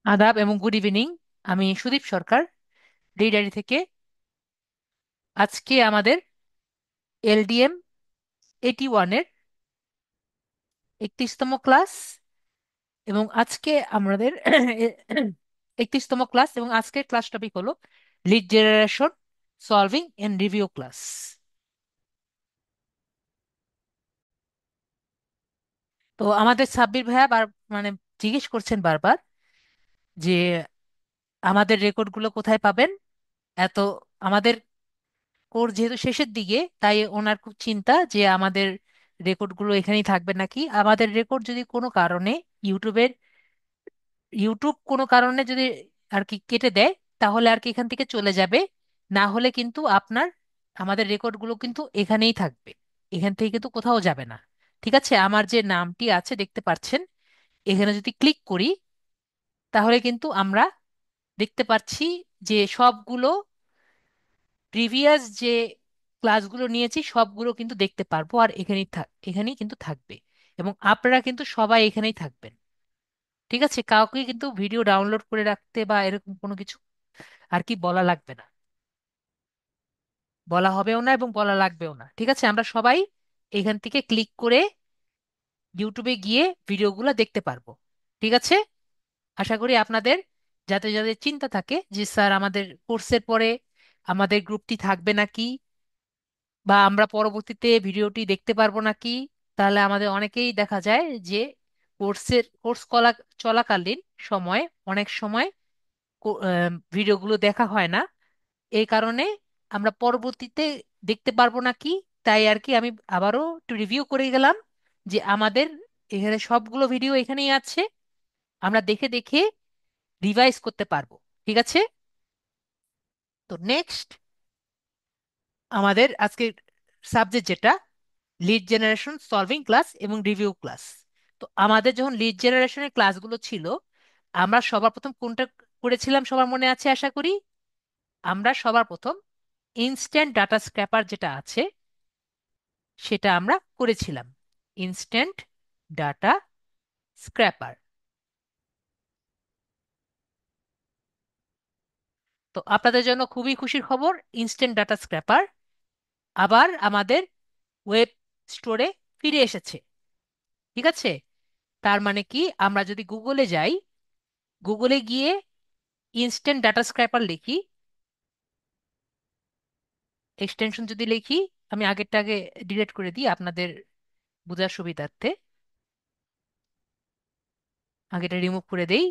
আদাব এবং good evening. আমি সুদীপ সরকার, লিডারি থেকে। আজকে আমাদের এলডিএম 81-এর 31তম ক্লাস, এবং আজকে আমাদের 31তম ক্লাস, এবং আজকের ক্লাস টপিক হলো lead generation solving and review class. তো আমাদের সাব্বির ভাইয়া মানে জিজ্ঞেস করছেন বারবার যে আমাদের রেকর্ডগুলো কোথায় পাবেন। এত আমাদের কোর্স যেহেতু শেষের দিকে, তাই ওনার খুব চিন্তা যে আমাদের রেকর্ডগুলো এখানেই থাকবে নাকি। আমাদের রেকর্ড যদি কোনো কারণে ইউটিউবের ইউটিউব কোনো কারণে যদি আর কি কেটে দেয়, তাহলে আর কি এখান থেকে চলে যাবে। না হলে কিন্তু আপনার আমাদের রেকর্ডগুলো কিন্তু এখানেই থাকবে, এখান থেকে কিন্তু কোথাও যাবে না। ঠিক আছে, আমার যে নামটি আছে দেখতে পাচ্ছেন, এখানে যদি ক্লিক করি তাহলে কিন্তু আমরা দেখতে পাচ্ছি যে সবগুলো প্রিভিয়াস যে ক্লাসগুলো নিয়েছি সবগুলো কিন্তু দেখতে পারবো, আর এখানেই কিন্তু থাকবে। এবং আপনারা কিন্তু সবাই এখানেই থাকবেন। ঠিক আছে, কাউকে কিন্তু ভিডিও ডাউনলোড করে রাখতে বা এরকম কোনো কিছু আর কি বলা লাগবে না, বলা হবেও না এবং বলা লাগবেও না। ঠিক আছে, আমরা সবাই এখান থেকে ক্লিক করে ইউটিউবে গিয়ে ভিডিওগুলো দেখতে পারবো। ঠিক আছে, আশা করি আপনাদের যাতে যাদের চিন্তা থাকে যে স্যার আমাদের কোর্সের পরে আমাদের গ্রুপটি থাকবে নাকি, বা আমরা পরবর্তীতে ভিডিওটি দেখতে পারবো নাকি। তাহলে আমাদের অনেকেই দেখা যায় যে চলাকালীন সময় অনেক সময় ভিডিওগুলো দেখা হয় না। এই কারণে আমরা পরবর্তীতে দেখতে পারবো নাকি। তাই আর কি আমি আবারও একটু রিভিউ করে গেলাম যে আমাদের এখানে সবগুলো ভিডিও এখানেই আছে, আমরা দেখে দেখে রিভাইজ করতে পারবো। ঠিক আছে, তো নেক্সট আমাদের আজকে সাবজেক্ট যেটা লিড জেনারেশন সলভিং ক্লাস এবং রিভিউ ক্লাস। তো আমাদের যখন লিড জেনারেশনের ক্লাসগুলো ছিল, আমরা সবার প্রথম কোনটা করেছিলাম সবার মনে আছে আশা করি। আমরা সবার প্রথম ইনস্ট্যান্ট ডাটা স্ক্র্যাপার যেটা আছে সেটা আমরা করেছিলাম। Instant data scraper. তো আপনাদের জন্য খুবই খুশির খবর, ইনস্ট্যান্ট ডাটা স্ক্র্যাপার আবার আমাদের ওয়েব স্টোরে ফিরে এসেছে। ঠিক আছে, তার মানে কি আমরা যদি গুগলে যাই, গুগলে গিয়ে ইনস্ট্যান্ট ডাটা স্ক্র্যাপার লিখি, এক্সটেনশন যদি লিখি, আমি আগেরটাকে ডিলিট করে দিই আপনাদের বোঝার সুবিধার্থে, আগেটা রিমুভ করে দেই।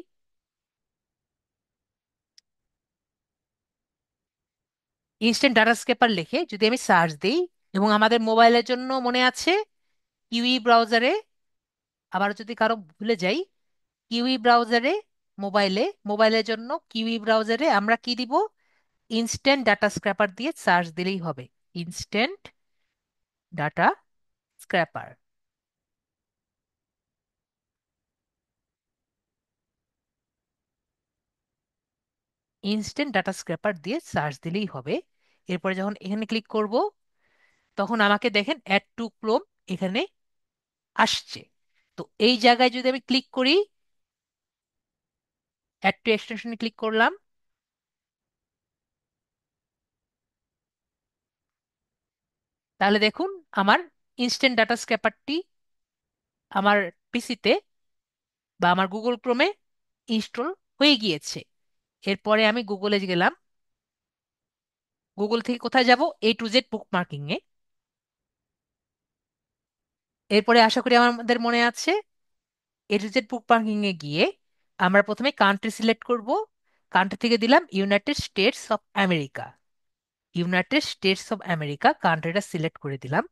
ইনস্ট্যান্ট ডাটা স্ক্র্যাপার লিখে যদি আমি সার্চ দিই, এবং আমাদের মোবাইলের জন্য মনে আছে কিউই ব্রাউজারে, আবার যদি কারো ভুলে যাই, কিউই ব্রাউজারে, মোবাইলের জন্য কিউই ব্রাউজারে আমরা কি দিব, ইনস্ট্যান্ট ডাটা স্ক্র্যাপার দিয়ে সার্চ দিলেই হবে। Instant data scraper, instant data scraper দিয়ে সার্চ দিলেই হবে। এরপরে যখন এখানে ক্লিক করব, তখন আমাকে দেখেন অ্যাড টু ক্রোম এখানে আসছে। তো এই জায়গায় যদি আমি ক্লিক করি, অ্যাড টু এক্সটেনশনে ক্লিক করলাম, তাহলে দেখুন আমার ইনস্ট্যান্ট ডাটা স্ক্র্যাপারটি আমার পিসিতে বা আমার গুগল ক্রোমে ইনস্টল হয়ে গিয়েছে। এরপরে আমি গুগলে গেলাম, গুগল থেকে কোথায় যাব, A to Z বুকমার্কিং এ। এরপরে আশা করি আমাদের মনে আছে, A to Z বুকমার্কিং এ গিয়ে আমরা প্রথমে কান্ট্রি সিলেক্ট করব। কান্ট্রি থেকে দিলাম United States of America. United States of America কান্ট্রিটা সিলেক্ট করে দিলাম।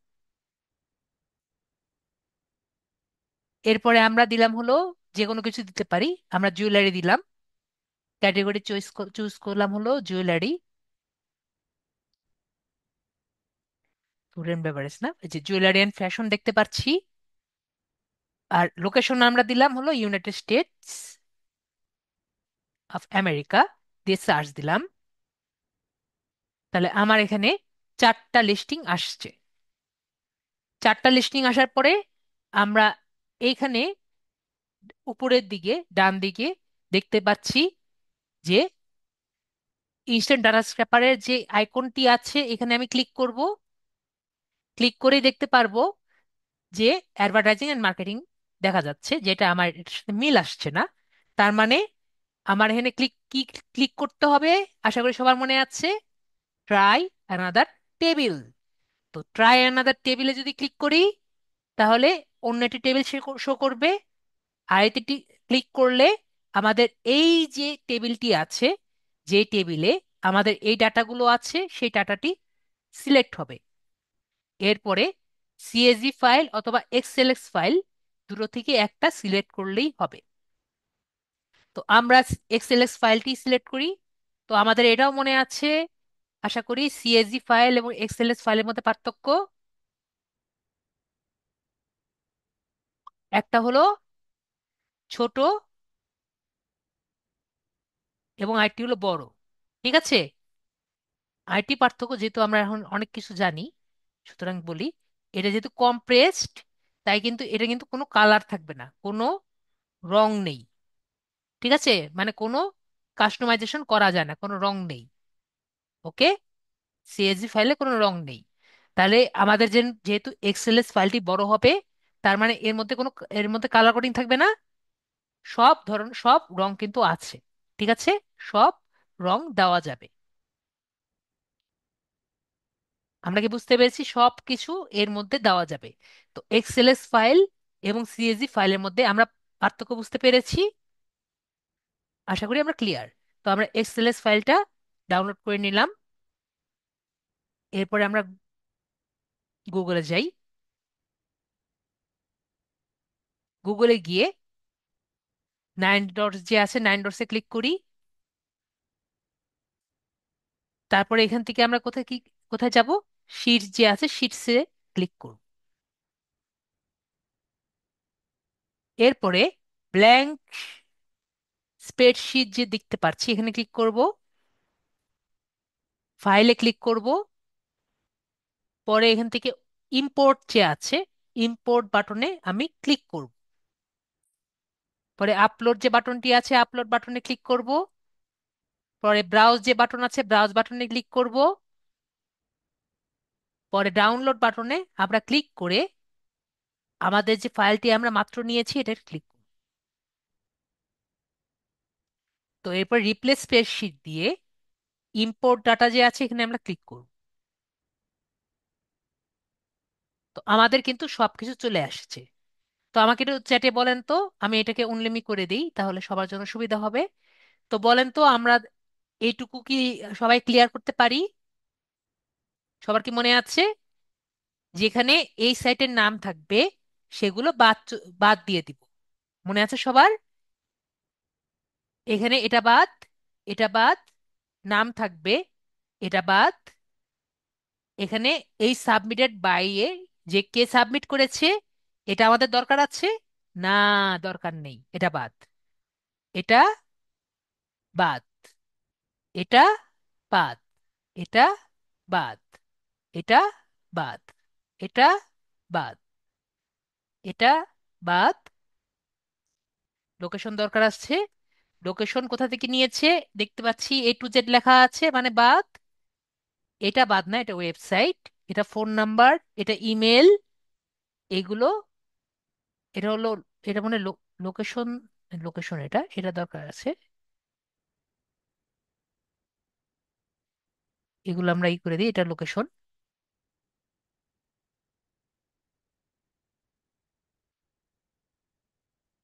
এরপরে আমরা দিলাম হলো যে কোনো কিছু দিতে পারি, আমরা জুয়েলারি দিলাম। ক্যাটাগরি চুজ করলাম হলো জুয়েলারি, স্টুডেন্ট বেভারেজ না, এই যে জুয়েলারি অ্যান্ড ফ্যাশন দেখতে পাচ্ছি। আর লোকেশন আমরা দিলাম হলো ইউনাইটেড স্টেটস অফ আমেরিকা, দিয়ে সার্চ দিলাম। তাহলে আমার এখানে চারটা লিস্টিং আসছে। চারটা লিস্টিং আসার পরে আমরা এইখানে উপরের দিকে ডান দিকে দেখতে পাচ্ছি যে ইনস্ট্যান্ট ডাটা স্ক্র্যাপারের যে আইকনটি আছে এখানে আমি ক্লিক করব। ক্লিক করেই দেখতে পারবো যে অ্যাডভার্টাইজিং এন্ড মার্কেটিং দেখা যাচ্ছে, যেটা আমার এটার সাথে মিল আসছে না। তার মানে আমার এখানে ক্লিক করতে হবে। আশা করি সবার মনে আছে, ট্রাই অ্যানাদার টেবিল। তো ট্রাই অ্যানাদার টেবিলে যদি ক্লিক করি তাহলে অন্য একটি টেবিল শো করবে। আর এতে ক্লিক করলে আমাদের এই যে টেবিলটি আছে, যে টেবিলে আমাদের এই ডাটাগুলো আছে, সেই ডাটাটি সিলেক্ট হবে। এরপরে সিএসভি ফাইল অথবা এক্সএলএক্স ফাইল দুটো থেকে একটা সিলেক্ট করলেই হবে। তো আমরা এক্সএলএক্স ফাইলটি সিলেক্ট করি। তো আমাদের এটাও মনে আছে আশা করি, সিএসভি ফাইল এবং এক্সএলএক্স ফাইলের মধ্যে পার্থক্য একটা হলো ছোট এবং আরেকটি হলো বড়। ঠিক আছে, আরেকটি পার্থক্য, যেহেতু আমরা এখন অনেক কিছু জানি সুতরাং বলি, এটা যেহেতু কম্প্রেসড তাই কিন্তু এটা কিন্তু কোনো কালার থাকবে না, কোনো রং নেই। ঠিক আছে, মানে কোনো কাস্টমাইজেশন করা যায় না, কোনো রং নেই। ওকে, সিএসভি ফাইলে কোনো রং নেই। তাহলে আমাদের যেহেতু এক্সএলএস ফাইলটি বড় হবে, তার মানে এর মধ্যে কালার কোডিং থাকবে না। সব রং কিন্তু আছে। ঠিক আছে, সব রং দেওয়া যাবে। আমরা কি বুঝতে পেরেছি? সব কিছু এর মধ্যে দেওয়া যাবে। তো এক্সএলএস ফাইল এবং সিএসভি ফাইলের মধ্যে আমরা পার্থক্য বুঝতে পেরেছি। আশা করি আমরা ক্লিয়ার। তো আমরা এক্সএলএস ফাইলটা ডাউনলোড করে নিলাম। এরপরে আমরা গুগলে যাই। গুগলে গিয়ে 9 ডটস যে আছে, 9 ডটসে ক্লিক করি। তারপরে এখান থেকে আমরা কোথায় যাব? শিটস যে আছে, শিটসে ক্লিক করব। এরপরে ব্ল্যাঙ্ক স্প্রেডশিট যে দেখতে পাচ্ছি এখানে ক্লিক করব। ফাইলে ক্লিক করব। পরে এখান থেকে ইম্পোর্ট যে আছে, ইম্পোর্ট বাটনে আমি ক্লিক করব। পরে আপলোড যে বাটনটি আছে, আপলোড বাটনে ক্লিক করব। পরে ব্রাউজ যে বাটন আছে, ব্রাউজ বাটনে ক্লিক করব। পরে ডাউনলোড বাটনে আমরা ক্লিক করে আমাদের যে ফাইলটি আমরা মাত্র নিয়েছি এটা ক্লিক করব। তো এরপর রিপ্লেস স্প্রেডশিট দিয়ে ইম্পোর্ট ডাটা যে আছে এখানে আমরা ক্লিক করব। তো আমাদের কিন্তু সবকিছু চলে আসছে। তো আমাকে একটু চ্যাটে বলেন তো, আমি এটাকে উনলিমি করে দিই তাহলে সবার জন্য সুবিধা হবে। তো বলেন তো, আমরা এইটুকু কি সবাই ক্লিয়ার করতে পারি? সবার কি মনে আছে? যেখানে এই সাইটের নাম থাকবে সেগুলো বাদ দিয়ে দিব। মনে আছে সবার? এখানে এটা বাদ, এটা বাদ, নাম থাকবে, এটা বাদ। এখানে এই সাবমিটেড বাই এ, যে কে সাবমিট করেছে এটা আমাদের দরকার আছে না? দরকার নেই, এটা বাদ। এটা বাদ, এটা বাদ, এটা বাদ, এটা বাদ, এটা বাদ, এটা বাদ। লোকেশন দরকার আছে। লোকেশন কোথা থেকে নিয়েছে? দেখতে পাচ্ছি A to Z লেখা আছে, মানে বাদ। এটা বাদ না, এটা ওয়েবসাইট, এটা ফোন নাম্বার, এটা ইমেল, এগুলো, এটা হলো, এটা মানে লোকেশন। লোকেশন এটা এটা দরকার আছে। এগুলো আমরা করে দিই, এটা লোকেশন।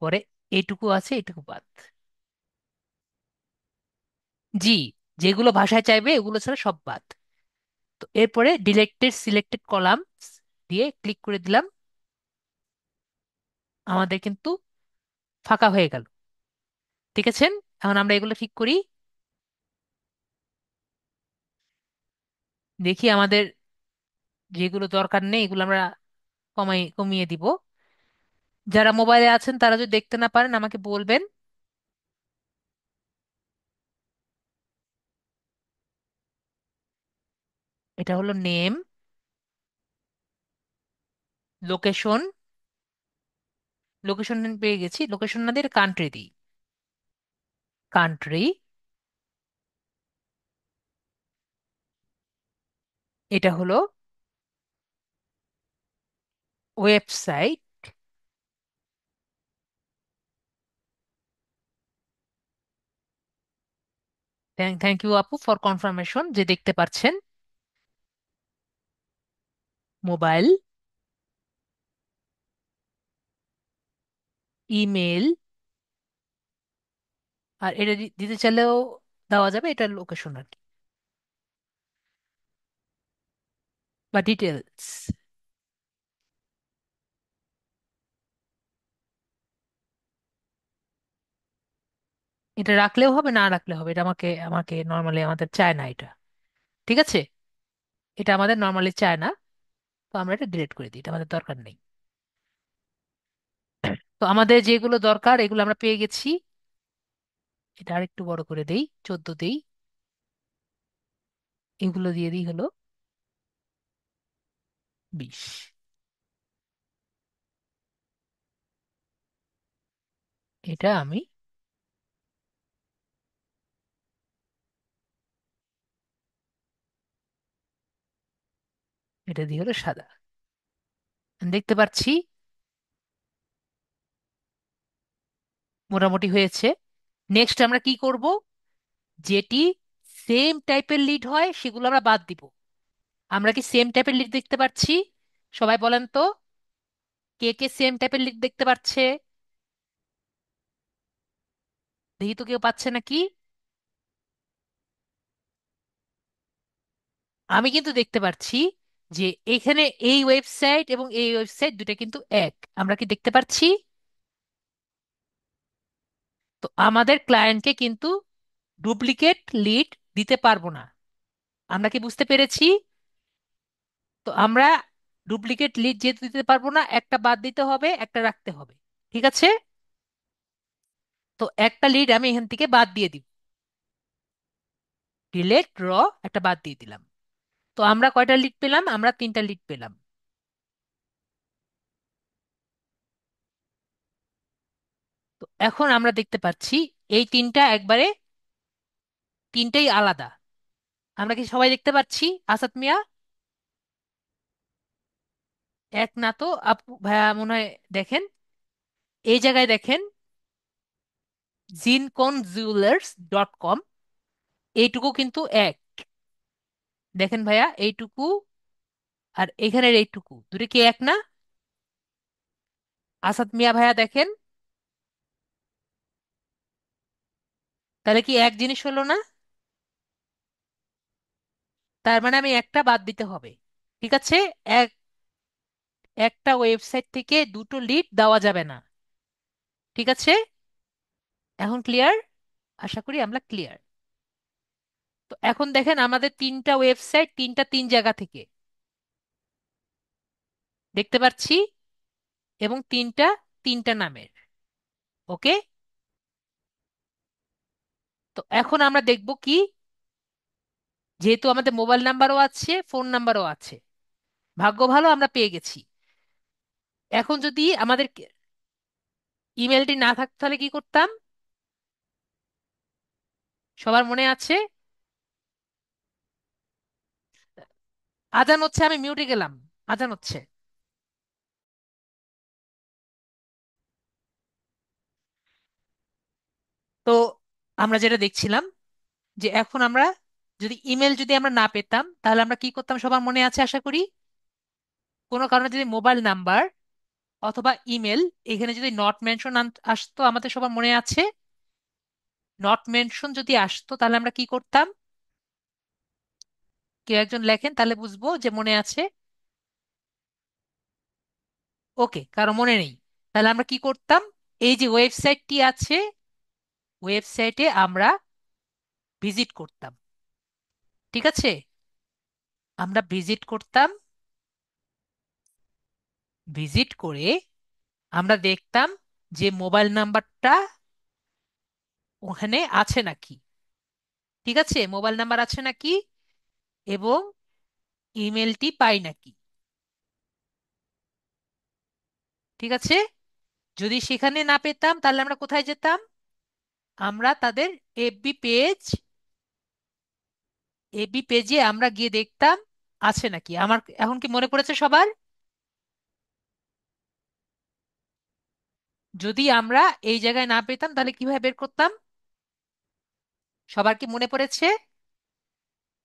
পরে এইটুকু আছে, এইটুকু বাদ। জি, যেগুলো ভাষায় চাইবে এগুলো ছাড়া সব বাদ। তো এরপরে ডিলেক্টেড সিলেক্টেড কলামস দিয়ে ক্লিক করে দিলাম। আমাদের কিন্তু ফাঁকা হয়ে গেল। ঠিক আছে, এখন আমরা এগুলো ঠিক করি। দেখি আমাদের যেগুলো দরকার নেই এগুলো আমরা কমিয়ে দিব। যারা মোবাইলে আছেন তারা যদি দেখতে না পারেন আমাকে বলবেন। এটা হলো নেম, লোকেশন। লোকেশন পেয়ে গেছি, লোকেশন না দিয়ে কান্ট্রি দিই। কান্ট্রি, এটা হলো ওয়েবসাইট। থ্যাংক ইউ আপু ফর কনফার্মেশন যে দেখতে পাচ্ছেন। মোবাইল, ইমেল, আর এটা দিতে চাইলেও দেওয়া যাবে, এটা লোকেশন আর কি, বা ডিটেলস। এটা রাখলেও হবে, না রাখলে হবে, এটা আমাকে আমাকে নর্মালি আমাদের চায় না এটা। ঠিক আছে, এটা আমাদের নর্মালি চায় না, তো আমরা এটা ডিলিট করে দিই, এটা আমাদের দরকার নেই। তো আমাদের যেগুলো দরকার এগুলো আমরা পেয়ে গেছি। এটা আরেকটু বড় করে দেই, 14 দেই, এগুলো দিয়ে দিই হলো 20। এটা আমি, এটা দিয়ে হলো সাদা। দেখতে পাচ্ছি মোটামুটি হয়েছে। নেক্সট আমরা কি করব, যেটি সেম টাইপের লিড হয় সেগুলো আমরা বাদ দিব। আমরা কি সেম টাইপের লিড দেখতে পাচ্ছি? সবাই বলেন তো, কে কে সেম টাইপের লিড দেখতে পাচ্ছে? দেখি তো কেউ পাচ্ছে নাকি। আমি কিন্তু দেখতে পাচ্ছি যে এখানে এই ওয়েবসাইট এবং এই ওয়েবসাইট দুটো কিন্তু এক। আমরা কি দেখতে পাচ্ছি? তো আমাদের ক্লায়েন্টকে কিন্তু ডুপ্লিকেট লিড দিতে পারবো না। আমরা কি বুঝতে পেরেছি? তো আমরা ডুপ্লিকেট লিড যেহেতু দিতে পারবো না, একটা বাদ দিতে হবে, একটা রাখতে হবে। ঠিক আছে, তো একটা লিড আমি এখান থেকে বাদ দিয়ে দিব, ডিলেট র, একটা বাদ দিয়ে দিলাম। তো আমরা কয়টা লিড পেলাম? আমরা তিনটা লিড পেলাম। তো এখন আমরা দেখতে পাচ্ছি এই তিনটা একবারে তিনটেই আলাদা। আমরা কি সবাই দেখতে পাচ্ছি? আসাদ মিয়া, এক না তো? আপু ভাইয়া মনে হয় দেখেন, এই জায়গায় দেখেন, জিনকনজুয়েলার্স.com, এইটুকু কিন্তু এক। দেখেন ভাইয়া, এইটুকু আর এখানের এইটুকু দুটো কি এক না? আসাদ মিয়া ভাইয়া দেখেন, তাহলে কি এক জিনিস হলো না? তার মানে আমি একটা বাদ দিতে হবে। ঠিক আছে, এক, একটা ওয়েবসাইট থেকে দুটো লিড দেওয়া যাবে না। ঠিক আছে, এখন ক্লিয়ার? আশা করি আমরা ক্লিয়ার। তো এখন দেখেন আমাদের তিনটা ওয়েবসাইট, তিনটা তিন জায়গা থেকে দেখতে পাচ্ছি, এবং তিনটা তিনটা নামের। ওকে, তো এখন আমরা দেখব কি, যেহেতু আমাদের মোবাইল নাম্বারও আছে, ফোন নাম্বারও আছে, ভাগ্য ভালো আমরা পেয়ে গেছি। এখন যদি আমাদের ইমেলটি না থাকতো তাহলে কি করতাম? সবার মনে আছে? আজান হচ্ছে, আমি মিউটে গেলাম, আজান হচ্ছে। তো আমরা যেটা দেখছিলাম, যে এখন আমরা যদি ইমেল যদি আমরা না পেতাম তাহলে আমরা কি করতাম, সবার মনে আছে আশা করি। কোনো কারণে যদি মোবাইল নাম্বার অথবা ইমেল এখানে যদি নট মেনশন আসতো, আমাদের সবার মনে আছে, নট মেনশন যদি আসতো তাহলে আমরা কি করতাম? কেউ একজন লেখেন তাহলে বুঝবো যে মনে আছে। ওকে, কারো মনে নেই, তাহলে আমরা কি করতাম? এই যে ওয়েবসাইটটি আছে, ওয়েবসাইটে আমরা ভিজিট করতাম। ঠিক আছে, আমরা ভিজিট করতাম, ভিজিট করে আমরা দেখতাম যে মোবাইল নাম্বারটা ওখানে আছে নাকি। ঠিক আছে, মোবাইল নাম্বার আছে নাকি, এবং ইমেলটি পাই নাকি। ঠিক আছে, যদি সেখানে না পেতাম তাহলে আমরা কোথায় যেতাম? আমরা তাদের এফবি পেজ, এফবি পেজে আমরা গিয়ে দেখতাম আছে নাকি। আমার এখন কি মনে পড়েছে সবার? যদি আমরা এই জায়গায় না পেতাম তাহলে কিভাবে বের করতাম? সবার কি মনে পড়েছে,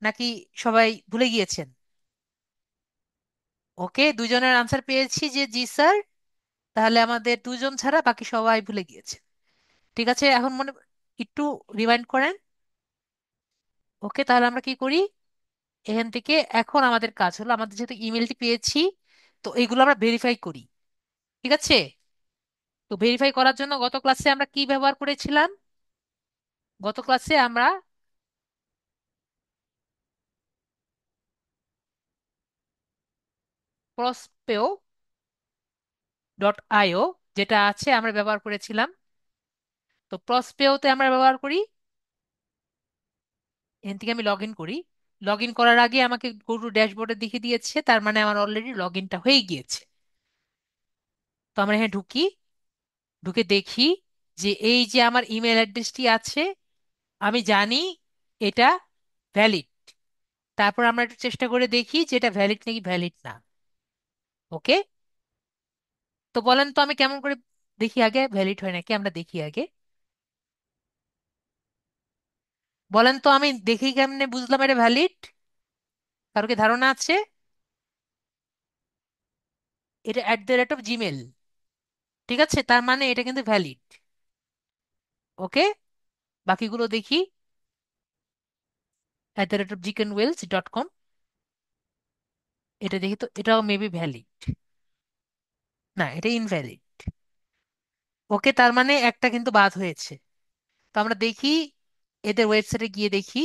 নাকি সবাই ভুলে গিয়েছেন? ওকে, দুজনের আনসার পেয়েছি যে জি স্যার। তাহলে আমাদের দুজন ছাড়া বাকি সবাই ভুলে গিয়েছে। ঠিক আছে, এখন মনে একটু রিমাইন্ড করেন। ওকে, তাহলে আমরা কি করি এখান থেকে? এখন আমাদের কাজ হলো, আমাদের যেহেতু ইমেলটি পেয়েছি, তো এইগুলো আমরা ভেরিফাই করি। ঠিক আছে, তো ভেরিফাই করার জন্য গত ক্লাসে আমরা কি ব্যবহার করেছিলাম? গত ক্লাসে আমরা প্রসপেও ডট আইও যেটা আছে আমরা ব্যবহার করেছিলাম। তো প্রসপেওতে আমরা ব্যবহার করি, এখান থেকে আমি লগ ইন করি। লগ ইন করার আগে আমাকে গো টু ড্যাশবোর্ডে দেখিয়ে দিয়েছে, তার মানে আমার অলরেডি লগ ইনটা হয়ে গিয়েছে। তো আমরা এখানে ঢুকি, ঢুকে দেখি যে এই যে আমার ইমেল অ্যাড্রেসটি আছে, আমি জানি এটা ভ্যালিড। তারপর আমরা একটু চেষ্টা করে দেখি যে এটা ভ্যালিড নাকি ভ্যালিড না। ওকে, তো বলেন তো আমি কেমন করে দেখি আগে ভ্যালিড হয় নাকি, আমরা দেখি আগে। বলেন তো আমি দেখি কেমনে বুঝলাম এটা ভ্যালিড? কারো কি ধারণা আছে? এটা @জিমেল, ঠিক আছে, তার মানে এটা কিন্তু ভ্যালিড। ওকে, বাকিগুলো দেখি। @জিকেনওয়েলস.com, এটা দেখি তো, এটাও মেবি ভ্যালিড। না, এটা ইনভ্যালিড। ওকে, তার মানে একটা কিন্তু বাদ হয়েছে। তো আমরা দেখি, এদের ওয়েবসাইটে গিয়ে দেখি,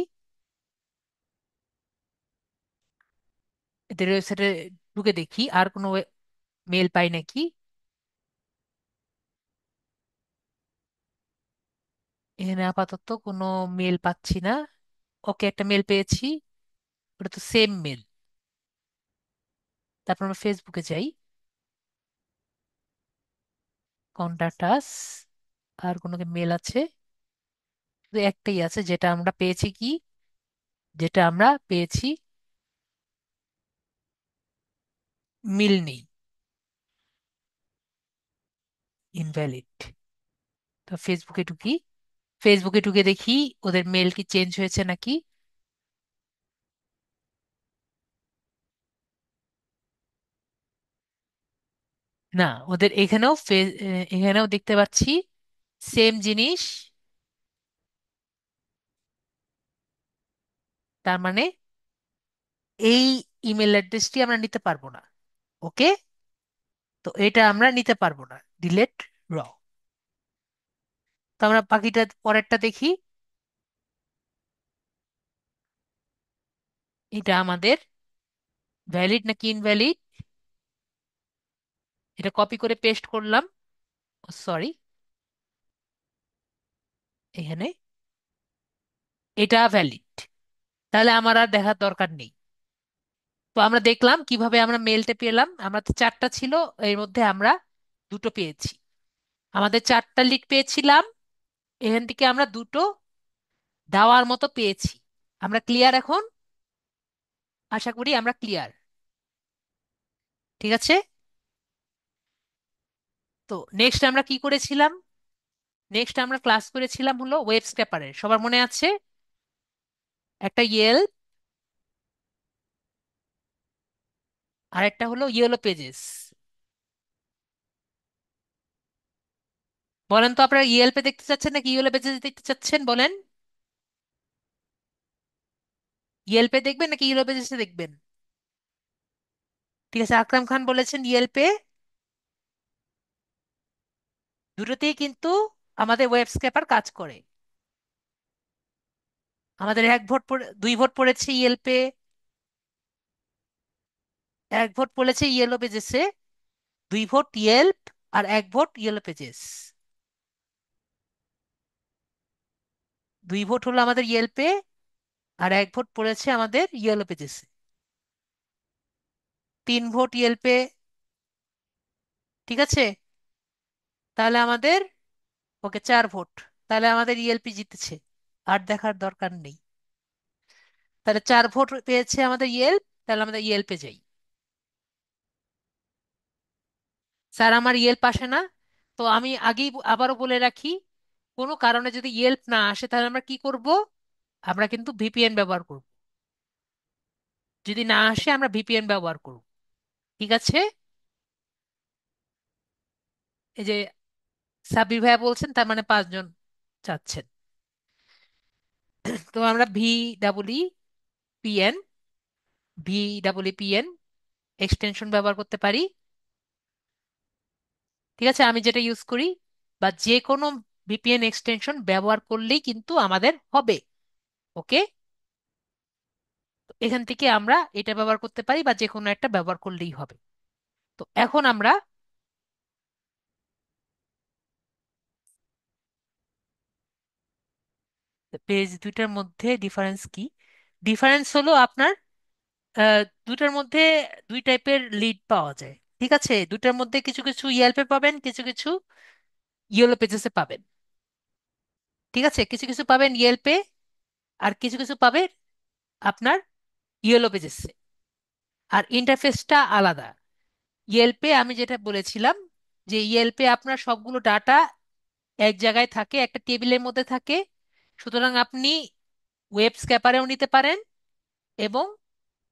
এদের ওয়েবসাইটে ঢুকে দেখি আর কোনো মেল পাই নাকি। এখানে আপাতত কোনো মেল পাচ্ছি না। ওকে, একটা মেল পেয়েছি, ওটা তো সেম মেল। তারপর আমরা ফেসবুকে যাই, কন্টাক্ট আস, আর কোনো মেল আছে? শুধু একটাই আছে, যেটা আমরা পেয়েছি কি, যেটা আমরা পেয়েছি মিল নেই, ইনভ্যালিড। তো ফেসবুকে ঢুকি, ফেসবুকে ঢুকে দেখি ওদের মেল কি চেঞ্জ হয়েছে নাকি। না, ওদের এখানেও এখানেও দেখতে পাচ্ছি সেম জিনিস। তার মানে এই ইমেল অ্যাড্রেসটি আমরা নিতে পারবো না। ওকে, তো এটা আমরা নিতে পারবো না, ডিলেট র। তো আমরা বাকিটা পরেরটা দেখি। এটা আমাদের ভ্যালিড নাকি ইনভ্যালিড? এটা কপি করে পেস্ট করলাম, সরি, এখানে এটা ভ্যালিড। তাহলে আমার আর দেখার দরকার নেই। তো আমরা দেখলাম কিভাবে আমরা মেলটা পেলাম। আমরা তো চারটা ছিল, এর মধ্যে আমরা দুটো পেয়েছি। আমাদের চারটা লিড পেয়েছিলাম, এখান থেকে আমরা দুটো দেওয়ার মতো পেয়েছি। আমরা ক্লিয়ার এখন? আশা করি আমরা ক্লিয়ার। ঠিক আছে, তো নেক্সট আমরা কি করেছিলাম? নেক্সট আমরা ক্লাস করেছিলাম হলো ওয়েব স্ক্র্যাপারের, সবার মনে আছে? একটা ইয়েল, আর একটা হলো ইয়েলো পেজেস। বলেন তো আপনারা ইয়েলপে দেখতে চাচ্ছেন নাকি ইয়েলো পেজেস দেখতে চাচ্ছেন, বলেন। ইয়েলপে দেখবেন নাকি ইয়েলো পেজেসে দেখবেন? ঠিক আছে, আকরাম খান বলেছেন ইয়েলপে। দুটোতেই কিন্তু আমাদের ওয়েব স্ক্র্যাপার কাজ করে। আমাদের এক ভোট দুই ভোট পড়েছে ইয়েলপে, এক ভোট পড়েছে ইয়েলো পেজেসে। দুই ভোট ইয়েল্প, আর এক ভোট ইয়েলো পেজেস। দুই ভোট হলো আমাদের ইয়েল্পে, আর এক ভোট পড়েছে আমাদের ইয়েলো পেজেসে। তিন ভোট ইয়েল্পে। ঠিক আছে, তাহলে আমাদের, ওকে, চার ভোট। তাহলে আমাদের ইএলপি জিতেছে, আর দেখার দরকার নেই। তাহলে 4 ভোট পেয়েছে আমাদের ইয়েল্প, তাহলে আমাদের ইয়েল্পে যাই। স্যার আমার ইয়েল্প আসে না। তো আমি আগেই আবারও বলে রাখি, কোনো কারণে যদি ইয়েল্প না আসে তাহলে আমরা কি করব? আমরা কিন্তু ভিপিএন ব্যবহার করব। যদি না আসে আমরা ভিপিএন ব্যবহার করব। ঠিক আছে? এই যে সাব্বির ভাইয়া বলছেন, তার মানে 5 জন চাচ্ছেন। তো আমরা পিএন ভিপিএন এক্সটেনশন ব্যবহার করতে পারি। ঠিক আছে, আমি যেটা ইউজ করি, বা যে কোনো ভিপিএন এক্সটেনশন ব্যবহার করলেই কিন্তু আমাদের হবে। ওকে, এখান থেকে আমরা এটা ব্যবহার করতে পারি বা যে কোনো একটা ব্যবহার করলেই হবে। তো এখন আমরা পেজ দুইটার মধ্যে ডিফারেন্স কি? ডিফারেন্স হলো আপনার দুইটার মধ্যে দুই টাইপের লিড পাওয়া যায়। ঠিক আছে, দুইটার মধ্যে কিছু কিছু ইয়েলপে পাবেন, কিছু কিছু ইয়েলো পেজেসে পাবেন। ঠিক আছে, কিছু কিছু পাবেন ইয়েলপে, আর কিছু কিছু পাবেন আপনার ইয়েলো পেজেসে। আর ইন্টারফেসটা আলাদা। ইয়েলপে আমি যেটা বলেছিলাম, যে ইয়েলপে আপনার সবগুলো ডাটা এক জায়গায় থাকে, একটা টেবিলের মধ্যে থাকে। সুতরাং আপনি ওয়েব স্ক্যাপারেও নিতে পারেন এবং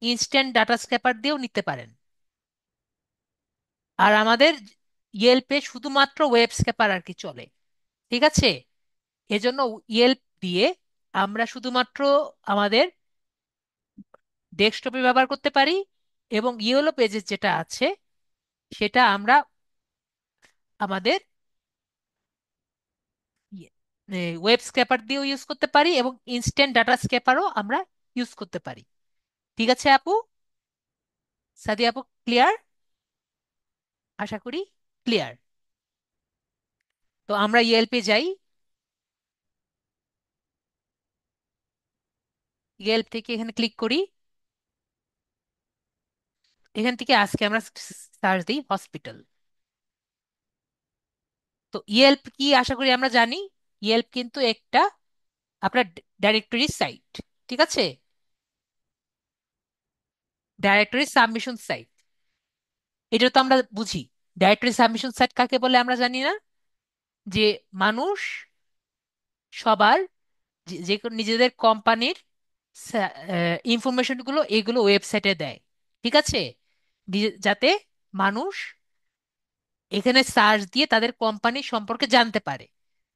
ইনস্ট্যান্ট ডাটা স্ক্যাপার দিয়েও নিতে পারেন। আর আমাদের ইয়েলপে শুধুমাত্র ওয়েব স্ক্যাপার আর কি চলে। ঠিক আছে, এজন্য ইয়েল্প দিয়ে আমরা শুধুমাত্র আমাদের ডেস্কটপে ব্যবহার করতে পারি, এবং ইয়েলো পেজেস যেটা আছে সেটা আমরা আমাদের ওয়েব স্ক্র্যাপার দিয়েও ইউজ করতে পারি এবং ইনস্ট্যান্ট ডাটা স্ক্র্যাপারও আমরা ইউজ করতে পারি। ঠিক আছে আপু, সাদি আপু, ক্লিয়ার? আশা করি ক্লিয়ার। তো আমরা ইয়েলপে যাই। ইয়েলপ থেকে এখানে ক্লিক করি। এখান থেকে আজকে আমরা সার্চ দিই হসপিটাল। তো ইয়েলপ কি আশা করি আমরা জানি। ইয়েলপ কিন্তু একটা আপনার ডাইরেক্টরি সাইট। ঠিক আছে, ডাইরেক্টরি সাবমিশন সাইট, এটা তো আমরা বুঝি। ডাইরেক্টরি সাবমিশন সাইট কাকে বলে আমরা জানি না? যে মানুষ সবার যে যে কোনো নিজেদের কোম্পানির ইনফরমেশন গুলো এগুলো ওয়েবসাইটে দেয়। ঠিক আছে, যাতে মানুষ এখানে সার্চ দিয়ে তাদের কোম্পানি সম্পর্কে জানতে পারে।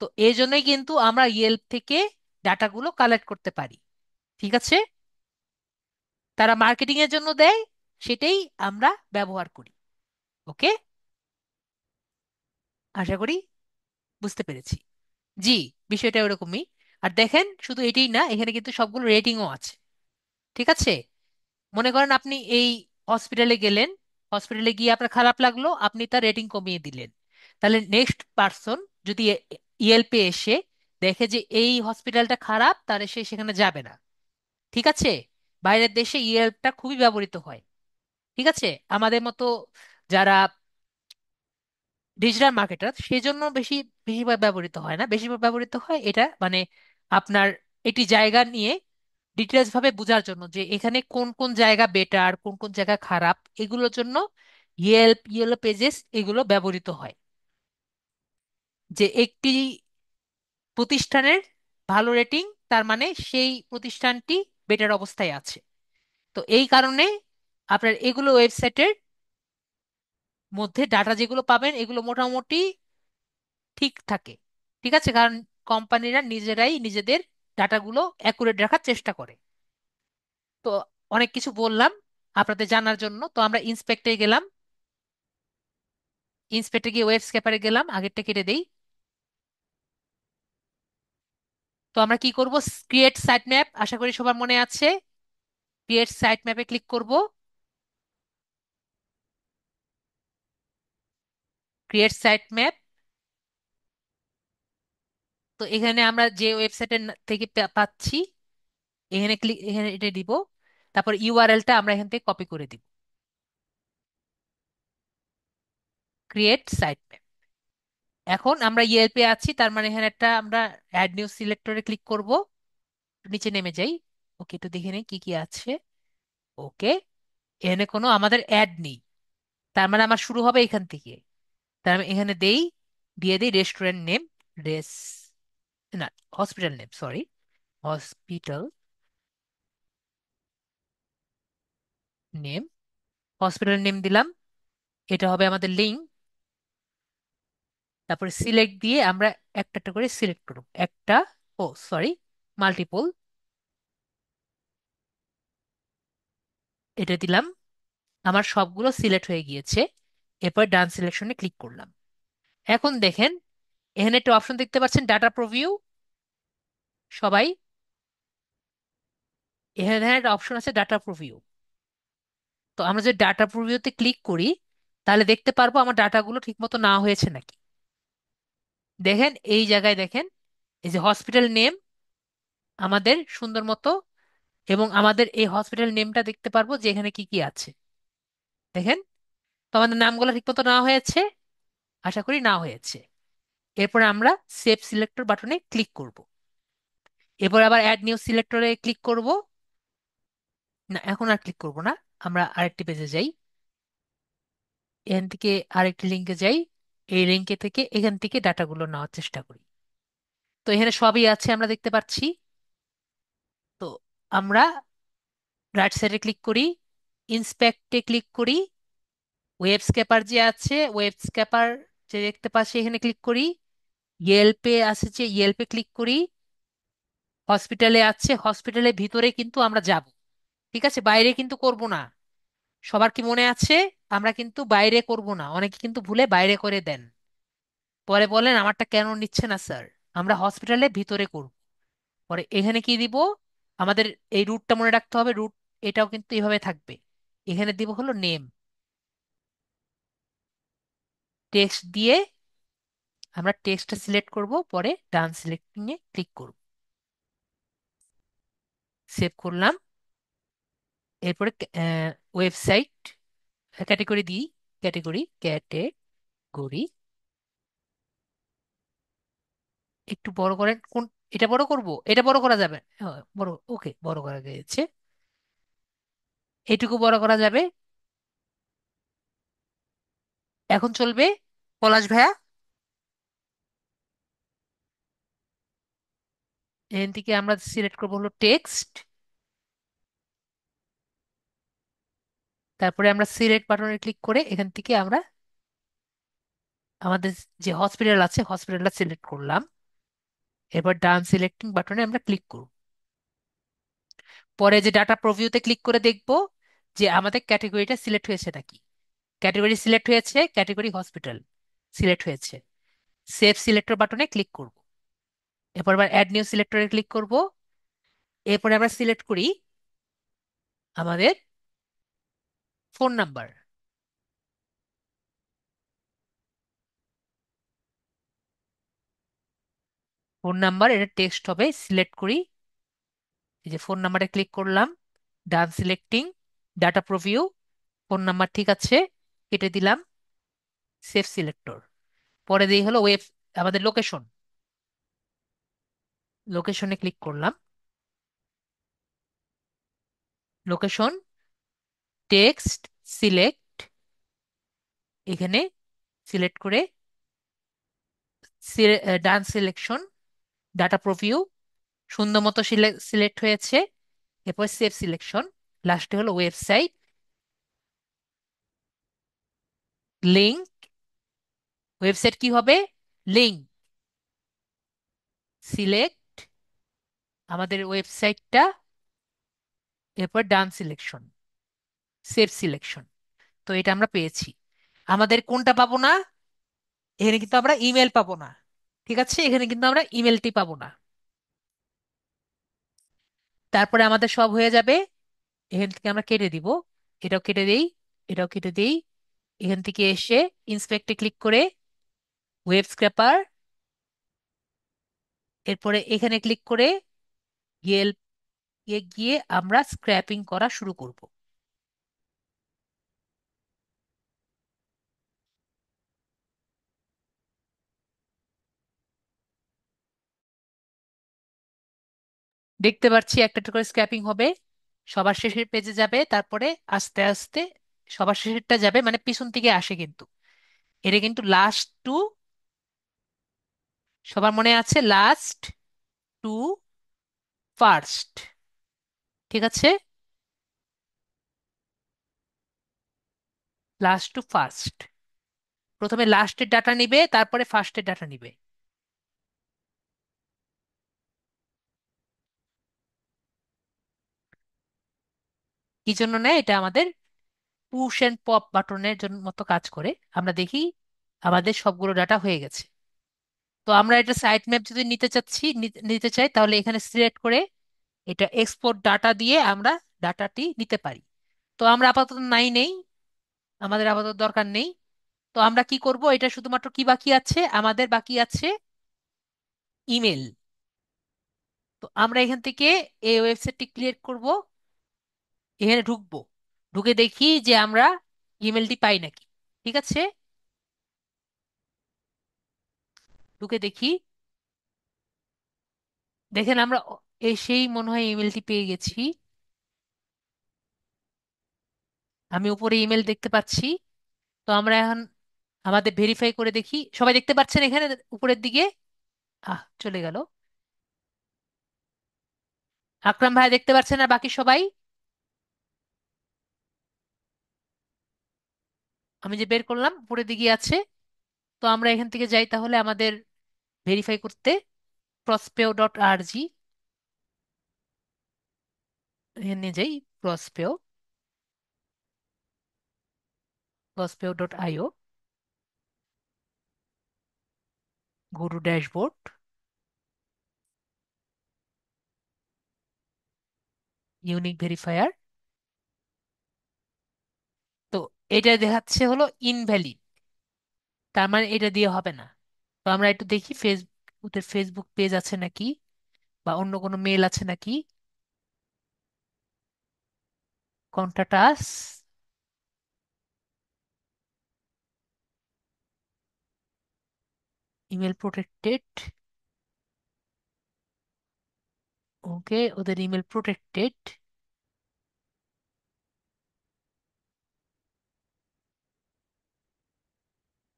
তো এই জন্যই কিন্তু আমরা ইয়েল্প থেকে ডাটাগুলো কালেক্ট করতে পারি। ঠিক আছে, তারা মার্কেটিং এর জন্য দেয়, সেটাই আমরা ব্যবহার করি। ওকে, আশা করি বুঝতে পেরেছি। জি, বিষয়টা ওরকমই। আর দেখেন, শুধু এটাই না, এখানে কিন্তু সবগুলো রেটিংও আছে। ঠিক আছে, মনে করেন আপনি এই হসপিটালে গেলেন, হসপিটালে গিয়ে আপনার খারাপ লাগলো, আপনি তার রেটিং কমিয়ে দিলেন। তাহলে নেক্সট পার্সন যদি ইয়েলপে এসে দেখে যে এই হসপিটালটা খারাপ, তাহলে সে সেখানে যাবে না। ঠিক আছে, বাইরের দেশে ইয়েলপটা খুবই ব্যবহৃত হয়। ঠিক আছে, আমাদের মতো যারা ডিজিটাল মার্কেটার সেই জন্য বেশিরভাগ ব্যবহৃত হয় না, বেশিরভাগ ব্যবহৃত হয় এটা মানে আপনার একটি জায়গা নিয়ে ডিটেলস ভাবে বোঝার জন্য, যে এখানে কোন কোন জায়গা বেটার, কোন কোন জায়গা খারাপ, এগুলোর জন্য ইয়েল্প, ইয়েলো পেজেস এগুলো ব্যবহৃত হয়। যে একটি প্রতিষ্ঠানের ভালো রেটিং, তার মানে সেই প্রতিষ্ঠানটি বেটার অবস্থায় আছে। তো এই কারণে আপনার এগুলো ওয়েবসাইটের মধ্যে ডাটা যেগুলো পাবেন এগুলো মোটামুটি ঠিক থাকে। ঠিক আছে, কারণ কোম্পানিরা নিজেরাই নিজেদের ডাটাগুলো অ্যাকুরেট রাখার চেষ্টা করে। তো অনেক কিছু বললাম আপনাদের জানার জন্য। তো আমরা ইন্সপেক্টে গেলাম, ইন্সপেক্টে গিয়ে ওয়েব স্ক্যাপারে গেলাম, আগেরটা কেটে দেই। তো আমরা কি করব? ক্রিয়েট সাইট ম্যাপ, আশা করি সবার মনে আছে। ক্রিয়েট সাইট ম্যাপে ক্লিক করব। Create site map. তো এখানে আমরা যে ওয়েবসাইটের থেকে পাচ্ছি, এখানে ক্লিক, এখানে এটা দিব। তারপর ইউআরএলটা আমরা এখান থেকে কপি করে দিব। Create site map. এখন আমরা ইয়েলপে আছি, তার মানে এখানে একটা আমরা অ্যাড নিউ সিলেক্টরে ক্লিক করব। নিচে নেমে যাই। ওকে, একটু দেখে নেই কি কি আছে। ওকে, এখানে কোনো আমাদের অ্যাড নেই, তার মানে আমার শুরু হবে এখান থেকে। তার আমি এখানে দিয়ে দিই রেস্টুরেন্ট নেম। রেস না, hospital name, sorry, hospital name. Hospital name দিলাম। এটা হবে আমাদের লিঙ্ক। তারপরে সিলেক্ট দিয়ে আমরা একটা একটা করে সিলেক্ট করব একটা। ও সরি, মাল্টিপল। এটা দিলাম। আমার সবগুলো সিলেক্ট হয়ে গিয়েছে। এরপর ডান সিলেকশনে ক্লিক করলাম। এখন দেখেন, এখানে একটা অপশন দেখতে পাচ্ছেন, ডাটা প্রভিউ। সবাই, এখানে দেখেন একটা অপশন আছে ডাটা প্রভিউ। তো আমরা যদি ডাটা প্রিভিউতে ক্লিক করি, তাহলে দেখতে পারবো আমার ডাটাগুলো ঠিকমতো না হয়েছে নাকি। দেখেন এই জায়গায় দেখেন, এই যে হসপিটাল নেম আমাদের সুন্দর মতো, এবং আমাদের এই হসপিটাল নেমটা দেখতে পারবো যে এখানে কি কি আছে। দেখেন, তো আমাদের নামগুলো ঠিকমতো না হয়েছে, আশা করি না হয়েছে। এরপর আমরা সেভ সিলেক্টর বাটনে ক্লিক করব। এরপর আবার অ্যাড নিউ সিলেক্টরে ক্লিক করব। না, এখন আর ক্লিক করব না। আমরা আরেকটি পেজে যাই। এখান থেকে আরেকটি লিঙ্কে যাই। এই লিঙ্কে থেকে এখান থেকে ডাটাগুলো নেওয়ার চেষ্টা করি। তো এখানে সবই আছে আমরা দেখতে পাচ্ছি। তো আমরা রাইট সাইডে ক্লিক করি, ইন্সপেক্টে ক্লিক করি, ওয়েব স্ক্যাপার যে আছে, ওয়েব স্ক্যাপার যে দেখতে পাচ্ছি এখানে ক্লিক করি, ইয়েলপে আছে যে ইয়েলপে ক্লিক করি, হসপিটালে আছে হসপিটালের ভিতরে কিন্তু আমরা যাব, ঠিক আছে, বাইরে কিন্তু করব না। সবার কি মনে আছে? আমরা কিন্তু বাইরে করব না, অনেকে কিন্তু ভুলে বাইরে করে দেন, পরে বলেন আমারটা কেন নিচ্ছে না স্যার। আমরা হসপিটালের ভিতরে করব। পরে এখানে কি দিব, আমাদের এই রুটটা মনে রাখতে হবে। রুট এটাও কিন্তু এইভাবে থাকবে। এখানে দিব হলো নেম। টেক্সট দিয়ে আমরা টেক্সটটা সিলেক্ট করব, পরে ডান সিলেক্টিং এ ক্লিক করব। সেভ করলাম। এরপরে ওয়েবসাইট ক্যাটেগরি দিই। ক্যাটেগরি একটু বড় করেন কোন, এটা বড় করব, এটা বড় করা যাবে, হ্যাঁ, বড়, ওকে, বড় করা গিয়েছে। এটুকু বড় করা যাবে। এখন চলবে। পলাশ ভাইয়া, এখান থেকে আমরা সিলেক্ট করবো হলো টেক্সট। তারপরে আমরা সিলেক্ট বাটনে ক্লিক করে এখান থেকে আমরা আমাদের যে হসপিটাল আছে হসপিটালটা সিলেক্ট করলাম। এবার ডান সিলেক্টিং বাটনে আমরা ক্লিক করব। পরে যে ডাটা প্রভিউতে ক্লিক করে দেখব যে আমাদের ক্যাটেগরিটা সিলেক্ট হয়েছে নাকি। ক্যাটেগরি সিলেক্ট হয়েছে, ক্যাটেগরি হসপিটাল সিলেক্ট হয়েছে। সেভ সিলেক্টর বাটনে ক্লিক করব। এরপর আবার অ্যাড নিউ সিলেক্টরে ক্লিক করব। এরপরে আমরা সিলেক্ট করি আমাদের ফোন নাম্বার। ফোন নাম্বার এটা টেক্সট হবে, সিলেক্ট করি। এই যে ফোন নাম্বারে ক্লিক করলাম, ডান সিলেক্টিং, ডাটা প্রভিউ, ফোন নাম্বার ঠিক আছে, কেটে দিলাম। Save selector. পরে দিই হলো ওয়েব, আমাদের লোকেশন। লোকেশনে ক্লিক করলাম। লোকেশন, টেক্সট, সিলেক্ট, এখানে সিলেক্ট করে ডান সিলেকশন, ডাটা প্রভিউ, সুন্দর মতো সিলেক্ট হয়েছে। এরপর সেভ সিলেকশন, লাস্টে হলো ওয়েবসাইট, লিঙ্ক। ওয়েবসাইট কি হবে? লিঙ্ক। সিলেক্ট আমাদের ওয়েবসাইটটা। এরপর ডান সিলেকশন, সেভ সিলেকশন। তো এটা আমরা পেয়েছি। আমাদের কোনটা পাবো না, এখানে কিন্তু আমরা ইমেল পাবো না। ঠিক আছে, এখানে কিন্তু আমরা ইমেলটি পাবো না। তারপরে আমাদের সব হয়ে যাবে। এখান থেকে আমরা কেটে দিব। এটাও কেটে দেই, এটাও কেটে দেই। এখান থেকে এসে ইন্সপেক্টে ক্লিক করে ওয়েব স্ক্র্যাপার, এরপরে এখানে ক্লিক করে ইয়েল্প এ গিয়ে আমরা স্ক্র্যাপিং করা শুরু করব। দেখতে পাচ্ছি একটা একটা করে স্ক্র্যাপিং হবে, সবার শেষের পেজে যাবে, তারপরে আস্তে আস্তে সবার শেষেরটা যাবে, মানে পিছন থেকে আসে কিন্তু। এটা কিন্তু লাস্ট টু, সবার মনে আছে, লাস্ট টু ফার্স্ট। ঠিক আছে, লাস্ট টু ফার্স্ট। প্রথমে লাস্টের ডাটা নিবে, তারপরে ফার্স্টের ডাটা নিবে। কি জন্য নেয় এটা? আমাদের পুশ এন্ড পপ বাটনের জন্য মতো কাজ করে। আমরা দেখি আমাদের সবগুলো ডাটা হয়ে গেছে। তো আমরা এটা সাইট ম্যাপ যদি নিতে চাচ্ছি, নিতে চাই, তাহলে এখানে সিলেক্ট করে এটা এক্সপোর্ট ডাটা দিয়ে আমরা ডাটাটি নিতে পারি। তো আমরা আপাতত নাই নেই, আমাদের আপাতত দরকার নেই। তো আমরা কি করব, এটা শুধুমাত্র কি বাকি আছে, আমাদের বাকি আছে ইমেল। তো আমরা এখান থেকে এই ওয়েবসাইটটি ক্রিয়েট করব, এখানে ঢুকবো, ঢুকে দেখি যে আমরা ইমেলটি পাই নাকি। ঠিক আছে, ঢুকে দেখি, দেখেন আমরা এসেই মনে হয় ইমেলটি পেয়ে গেছি। আমি উপরে ইমেল দেখতে পাচ্ছি। তো আমরা এখন আমাদের ভেরিফাই করে দেখি, সবাই দেখতে পাচ্ছেন এখানে উপরের দিকে? চলে গেল। আকরাম ভাই দেখতে পাচ্ছেন আর বাকি সবাই? আমি যে বের করলাম উপরের দিকে আছে। তো আমরা এখান থেকে যাই তাহলে আমাদের ভেরিফাই করতে, prospeo.rg, এখানে যাই, প্রসপেও, prospeo.io, go to dashboard, unique verifier. তো এটা দেখাচ্ছে হলো ইনভ্যালিড, তার মানে এটা দিয়ে হবে না। তো আমরা একটু দেখি ওদের ফেসবুক পেজ আছে নাকি, বা অন্য কোনো মেল আছে নাকি। Contact us, email protected. Okay, ওদের ইমেল প্রোটেক্টেড।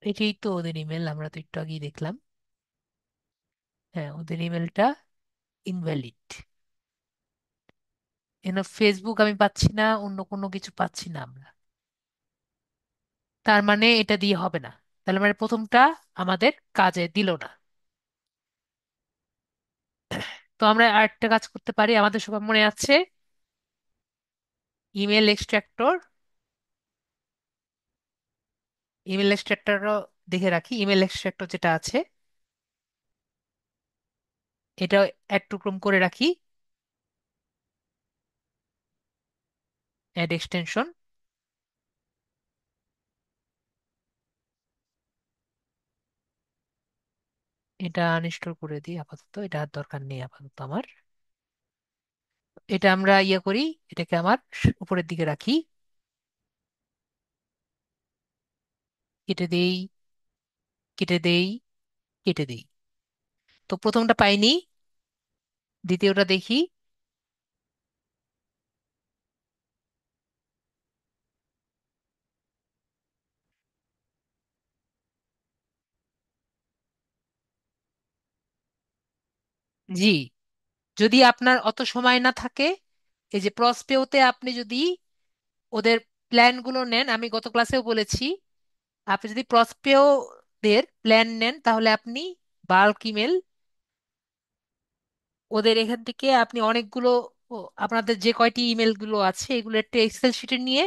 এটাই তো ওদের ইমেল, আমরা তো একটু আগেই দেখলাম। হ্যাঁ, ওদের ইমেলটা ইনভ্যালিড। ফেসবুক আমি পাচ্ছি না, অন্য কোনো কিছু পাচ্ছি না আমরা। তার মানে এটা দিয়ে হবে না। তাহলে মানে প্রথমটা আমাদের কাজে দিল না। তো আমরা আরেকটা কাজ করতে পারি, আমাদের সবার মনে আছে ইমেল এক্সট্রাক্টর। ইমেল এক্সট্রাক্টরও দেখে রাখি, ইমেল এক্সট্রাক্টর যেটা আছে এটা অ্যাড টু ক্রোম করে রাখি, অ্যাড এক্সটেনশন। এটা আনইনস্টল করে দিই আপাতত, এটা আর দরকার নেই আপাতত আমার। এটা আমরা ইয়ে করি, এটাকে আমার উপরের দিকে রাখি, কেটে দেই, কেটে দেই, কেটে দেই। তো প্রথমটা পাইনি, দ্বিতীয়টা দেখি। জি, যদি আপনার অত সময় না থাকে, এই যে প্রসপেওতে আপনি যদি ওদের প্ল্যানগুলো নেন, আমি গত ক্লাসেও বলেছি, আপনি যদি প্রসপেও দের প্ল্যান নেন তাহলে আপনি বাল্ক ইমেল, ওদের এখান থেকে আপনি অনেকগুলো, ও, আপনাদের যে কয়টি ইমেল গুলো আছে এগুলো একটা এক্সেল শিটে নিয়ে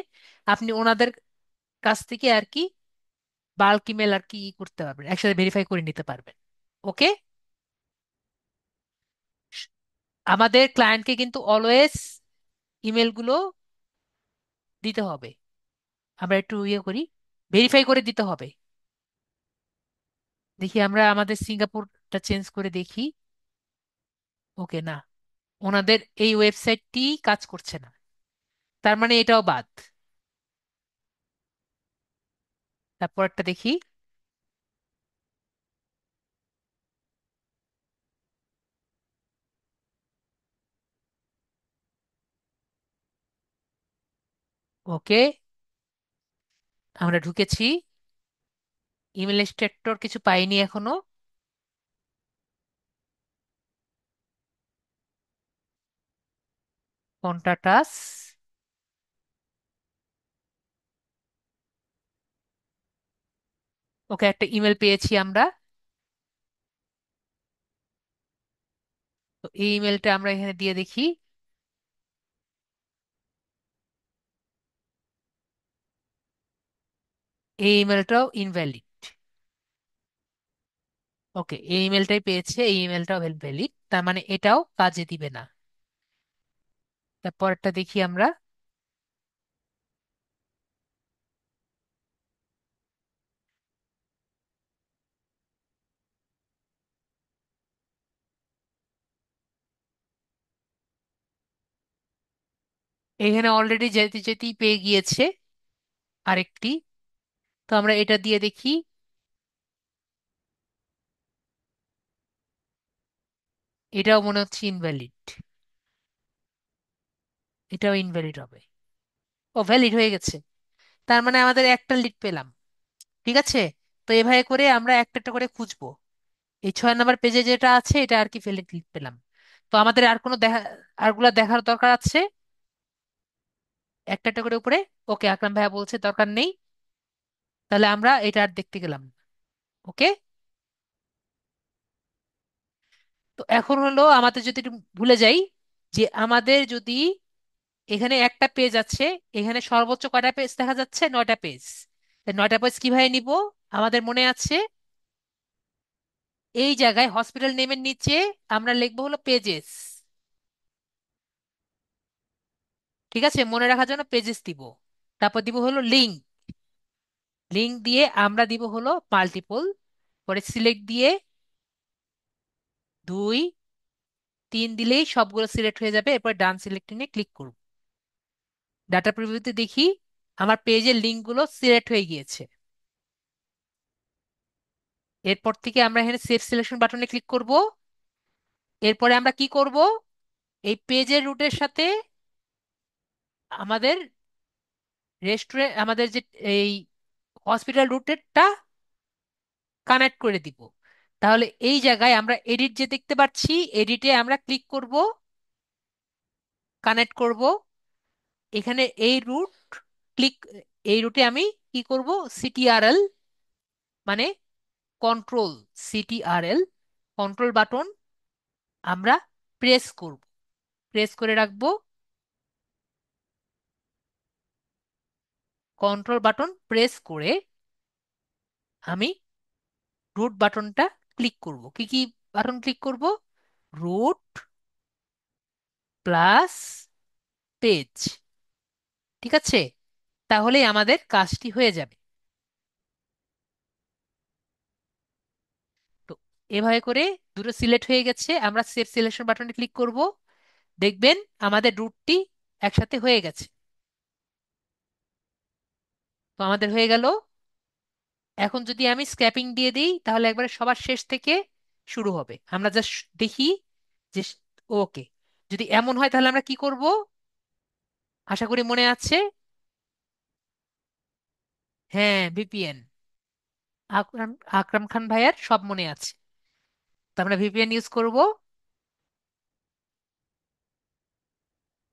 আপনি ওনাদের কাছ থেকে আর কি বাল্ক ইমেল আর কি করতে পারবেন, একসাথে ভেরিফাই করে নিতে পারবেন। ওকে, আমাদের ক্লায়েন্টকে কিন্তু অলওয়েজ ইমেলগুলো দিতে হবে। আমরা একটু ইয়ে করি, ভেরিফাই করে দিতে হবে। দেখি আমরা আমাদের সিঙ্গাপুরটা চেঞ্জ করে দেখি। ওকে, না, ওনাদের এই ওয়েবসাইটটি কাজ করছে না, তার মানে এটাও বাদ। তারপর একটা দেখি। ওকে, আমরা ঢুকেছি। ইমেল স্টেটর কিছু পাইনি এখনো। কন্টাক্টাস। ওকে, একটা ইমেল পেয়েছি আমরা। তো এই ইমেলটা আমরা এখানে দিয়ে দেখি। এই ইমেলটাও ইনভ্যালিড। ওকে, এই ইমেলটাই পেয়েছে, এই ইমেলটাও ভ্যালিড, তার মানে এটাও কাজে দিবে না। তারপরটা দেখি আমরা। এখানে অলরেডি যেতে যেতেই পেয়ে গিয়েছে আরেকটি। তো আমরা এটা দিয়ে দেখি। এটাও মনে হচ্ছে ইনভ্যালিড। এটাও ইনভ্যালিড হবে। ও, ভ্যালিড হয়ে গেছে। তার মানে আমাদের একটা লিড পেলাম। ঠিক আছে। তো এভাবে করে আমরা একটা একটা করে খুঁজবো। এই 6 নম্বর পেজে যেটা আছে এটা আর কি ভ্যালিড লিড পেলাম। তো আমাদের আর কোনো আরগুলা দেখার দরকার আছে একটা একটা করে উপরে। ওকে, আকরাম ভাইয়া বলছে দরকার নেই। তাহলে আমরা এটা আর দেখতে গেলাম না। ওকে। তো এখন হলো আমাদের যদি একটু ভুলে যাই, যে আমাদের যদি এখানে একটা পেজ আছে, এখানে সর্বোচ্চ কয়টা পেজ দেখা যাচ্ছে? 9টা পেজ। 9টা পেজ কিভাবে নিব? আমাদের মনে আছে এই জায়গায় হসপিটাল নেমের নিচে আমরা লিখবো হলো পেজেস। ঠিক আছে, মনে রাখার জন্য পেজেস দিব। তারপর দিব হলো লিঙ্ক। লিঙ্ক দিয়ে আমরা দিব হলো মাল্টিপল। পরে সিলেক্ট দিয়ে 2 3 দিলেই সবগুলো সিলেক্ট হয়ে যাবে। এরপর ডান সিলেক্টিং ক্লিক করব। ডাটা প্রিভিউতে দেখি আমার পেজের লিঙ্কগুলো সিলেক্ট হয়ে গিয়েছে। এরপর থেকে আমরা এখানে সেভ সিলেকশন বাটনে ক্লিক করব। এরপরে আমরা কি করব? এই পেজের রুটের সাথে আমাদের রেস্টুরেন্ট, আমাদের যে এই হসপিটাল রুটেরটা কানেক্ট করে দিব। তাহলে এই জায়গায় আমরা এডিট যে দেখতে পাচ্ছি, এডিটে আমরা ক্লিক করব, কানেক্ট করব। এখানে এই রুট ক্লিক, এই রুটে আমি কি করব? সিটিআরএল মানে কন্ট্রোল, সিটিআরএল কন্ট্রোল বাটন আমরা প্রেস করব, প্রেস করে রাখবো। কন্ট্রোল বাটন প্রেস করে আমি রুট বাটনটা ক্লিক করব। কি কি বাটন ক্লিক করব? Root plus page. ঠিক আছে, তাহলেই আমাদের কাজটি হয়ে যাবে। তো এভাবে করে দুটো সিলেক্ট হয়ে গেছে, আমরা সেভ সিলেকশন বাটনে ক্লিক করব। দেখবেন আমাদের রুটটি একসাথে হয়ে গেছে। তো আমাদের হয়ে গেল। এখন যদি আমি স্ক্যাপিং দিয়ে দিই তাহলে একবারে সবার শেষ থেকে শুরু হবে। আমরা জাস্ট দেখি যে ওকে, যদি এমন হয় তাহলে আমরা কি করব? আশা করি মনে আছে। হ্যাঁ, ভিপিএন। আকরাম আকরাম খান ভাইয়ার সব মনে আছে। তো আমরা ভিপিএন ইউজ করব।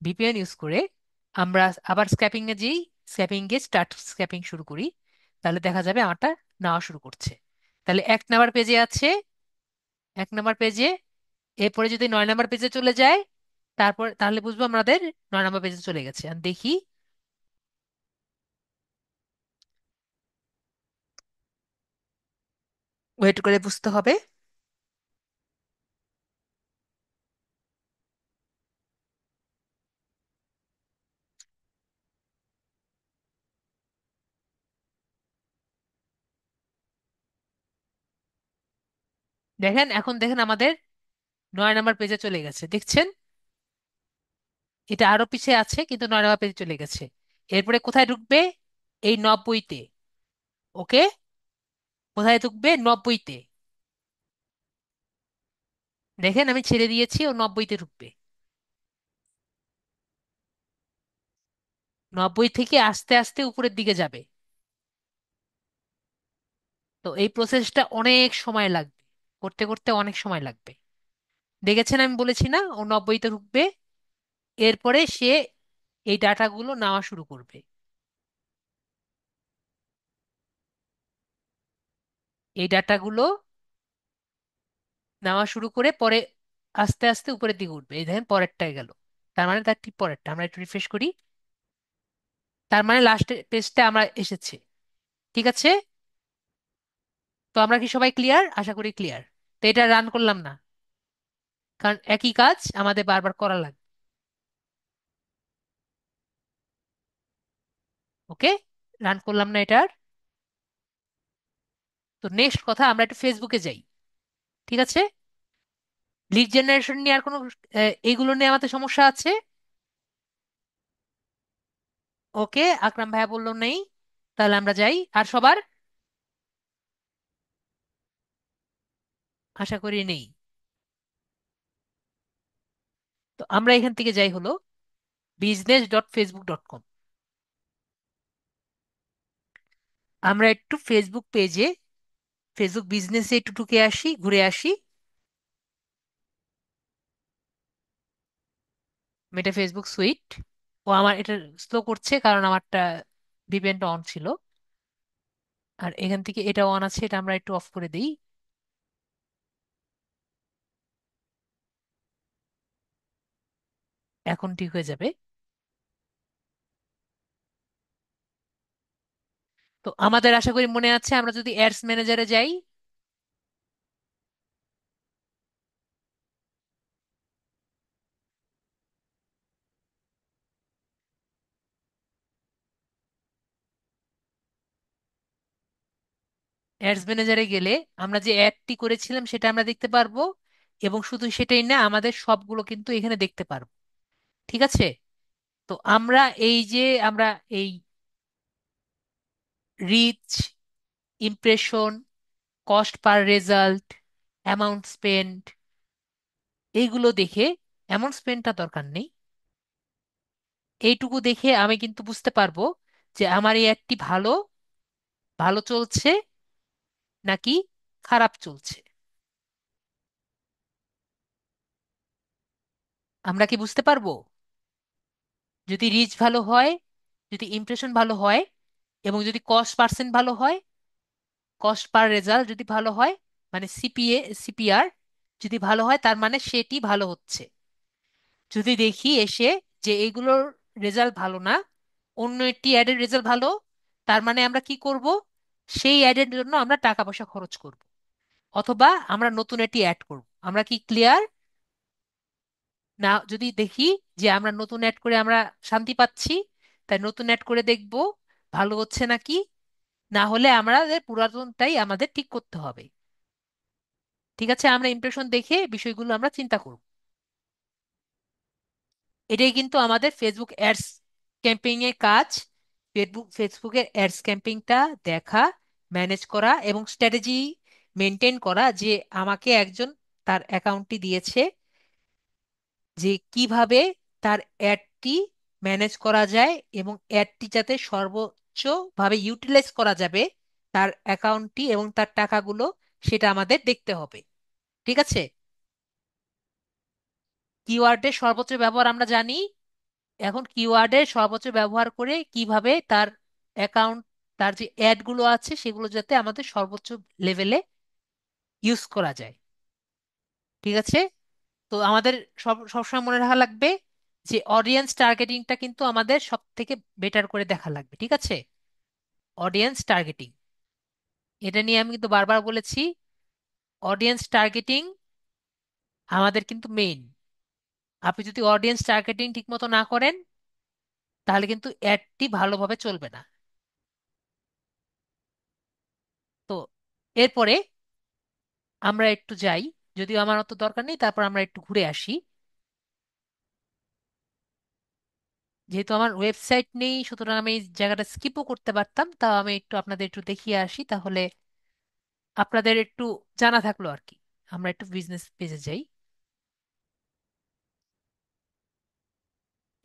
ভিপিএন ইউজ করে আমরা আবার স্ক্যাপিং এ যেই, স্ক্যাপিং গিয়ে স্টার্ট স্ক্যাপিং শুরু করি। তাহলে দেখা যাবে আমারটা নেওয়া শুরু করছে। তাহলে 1 নম্বর পেজে আছে, 1 নম্বর পেজে। এরপরে যদি 9 নম্বর পেজে চলে যায়, তারপর তাহলে বুঝবো আমাদের 9 নম্বর পেজে চলে গেছে। আর দেখি, ওয়েট করে বুঝতে হবে। দেখেন, এখন দেখেন আমাদের 9 নম্বর পেজে চলে গেছে, দেখছেন? এটা আরো পিছিয়ে আছে কিন্তু 9 নম্বর পেজে চলে গেছে। এরপরে কোথায় ঢুকবে? এই 90-তে। ওকে, কোথায় ঢুকবে? 90-তে। দেখেন আমি ছেড়ে দিয়েছি, ও 90-তে ঢুকবে। 90 থেকে আস্তে আস্তে উপরের দিকে যাবে। তো এই প্রসেসটা অনেক সময় লাগবে, করতে করতে অনেক সময় লাগবে। দেখেছেন আমি বলেছি না, ও 90-তে ঢুকবে, এরপরে সে এই ডাটাগুলো নেওয়া শুরু করবে। এই ডাটাগুলো নেওয়া শুরু করে পরে আস্তে আস্তে উপরের দিকে উঠবে। এই দেখেন পরেরটায় গেল, তার মানে তার ঠিক পরেরটা। আমরা একটু রিফ্রেশ করি, তার মানে লাস্ট পেজটা আমরা এসেছি। ঠিক আছে, তো আমরা কি সবাই ক্লিয়ার? আশা করি ক্লিয়ার। তো এটা রান করলাম না, কারণ একই কাজ আমাদের বারবার করা লাগবে। ওকে, রান করলাম না এটার। তো নেক্সট কথা, আমরা একটু ফেসবুকে যাই। ঠিক আছে, লিড জেনারেশন নিয়ে আর কোনো এইগুলো নিয়ে আমাদের সমস্যা আছে? ওকে, আকরাম ভাইয়া বললো নেই, তাহলে আমরা যাই। আর সবার আশা করি নেই। তো আমরা এখান থেকে যাই হলো business.facebook.com। আমরা একটু ফেসবুক পেজে, ফেসবুক বিজনেসে একটু ঢুকে আসি, ঘুরে আসি। এটা ফেসবুক সুইট। ও আমার এটা স্লো করছে কারণ আমারটা ভিপিএনটা অন ছিল। আর এখান থেকে এটা অন আছে, এটা আমরা একটু অফ করে দিই। এখন ঠিক হয়ে যাবে। তো আমাদের আশা করি মনে আছে, আমরা যদি অ্যাডস ম্যানেজারে যাই, অ্যাডস ম্যানেজারে গেলে আমরা যে অ্যাডটি করেছিলাম সেটা আমরা দেখতে পারবো। এবং শুধু সেটাই না, আমাদের সবগুলো কিন্তু এখানে দেখতে পারবো। ঠিক আছে, তো আমরা এই যে আমরা এই reach, impression, cost per result, amount spend, এইগুলো দেখে, এমন স্পেন্ডটা দরকার নেই, এইটুকু দেখে আমি কিন্তু বুঝতে পারবো যে আমার এই অ্যাডটি ভালো, ভালো চলছে নাকি খারাপ চলছে। আমরা কি বুঝতে পারবো? যদি রিচ ভালো হয়, যদি ইমপ্রেশন ভালো হয়, এবং যদি কস্ট পার্সেন্ট ভালো হয়, কস্ট পার রেজাল্ট যদি ভালো হয়, মানে সিপিআর যদি ভালো হয়, তার মানে সেটি ভালো হচ্ছে। যদি দেখি এসে যে এইগুলোর রেজাল্ট ভালো না, অন্য একটি অ্যাডের রেজাল্ট ভালো, তার মানে আমরা কি করব? সেই অ্যাডের জন্য আমরা টাকা পয়সা খরচ করব, অথবা আমরা নতুন একটি অ্যাড করব। আমরা কি ক্লিয়ার? না, যদি দেখি যে আমরা নতুন অ্যাড করে আমরা শান্তি পাচ্ছি, তাই নতুন অ্যাড করে দেখব ভালো হচ্ছে নাকি। না হলে আমাদের পুরাতনটাই আমাদের ঠিক করতে হবে। ঠিক আছে, আমরা ইমপ্রেশন দেখে বিষয়গুলো আমরা চিন্তা করব। এটাই কিন্তু আমাদের ফেসবুক অ্যাডস ক্যাম্পেইন এর কাজ। ফেসবুকের অ্যাডস ক্যাম্পেইনটা দেখা, ম্যানেজ করা এবং স্ট্র্যাটেজি মেনটেন করা, যে আমাকে একজন তার অ্যাকাউন্টটি দিয়েছে, যে কিভাবে তার অ্যাডটি ম্যানেজ করা যায় এবং অ্যাডটি যাতে সর্বোচ্চভাবে ইউটিলাইজ করা যাবে, তার অ্যাকাউন্টটি এবং তার টাকাগুলো, সেটা আমাদের দেখতে হবে। ঠিক আছে, কিওয়ার্ডের সর্বোচ্চ ব্যবহার আমরা জানি। এখন কিওয়ার্ডের সর্বোচ্চ ব্যবহার করে কিভাবে তার অ্যাকাউন্ট, তার যে অ্যাডগুলো আছে সেগুলো যাতে আমাদের সর্বোচ্চ লেভেলে ইউজ করা যায়। ঠিক আছে, তো আমাদের সবসময় মনে রাখা লাগবে যে অডিয়েন্স টার্গেটিংটা কিন্তু আমাদের সব থেকে বেটার করে দেখা লাগবে। ঠিক আছে, অডিয়েন্স টার্গেটিং, এটা নিয়ে আমি কিন্তু বারবার বলেছি। অডিয়েন্স টার্গেটিং আমাদের কিন্তু মেইন। আপনি যদি অডিয়েন্স টার্গেটিং ঠিক মতো না করেন, তাহলে কিন্তু অ্যাডটি ভালোভাবে চলবে না। তো এরপরে আমরা একটু যাই, যদিও আমার অত দরকার নেই, তারপর আমরা একটু ঘুরে আসি। যেহেতু আমার ওয়েবসাইট নেই, সুতরাং আমি এই জায়গাটা স্কিপও করতে পারতাম, তাও আমি একটু আপনাদের একটু দেখিয়ে আসি, তাহলে আপনাদের একটু জানা থাকলো আর কি। আমরা একটু বিজনেস পেজে যাই।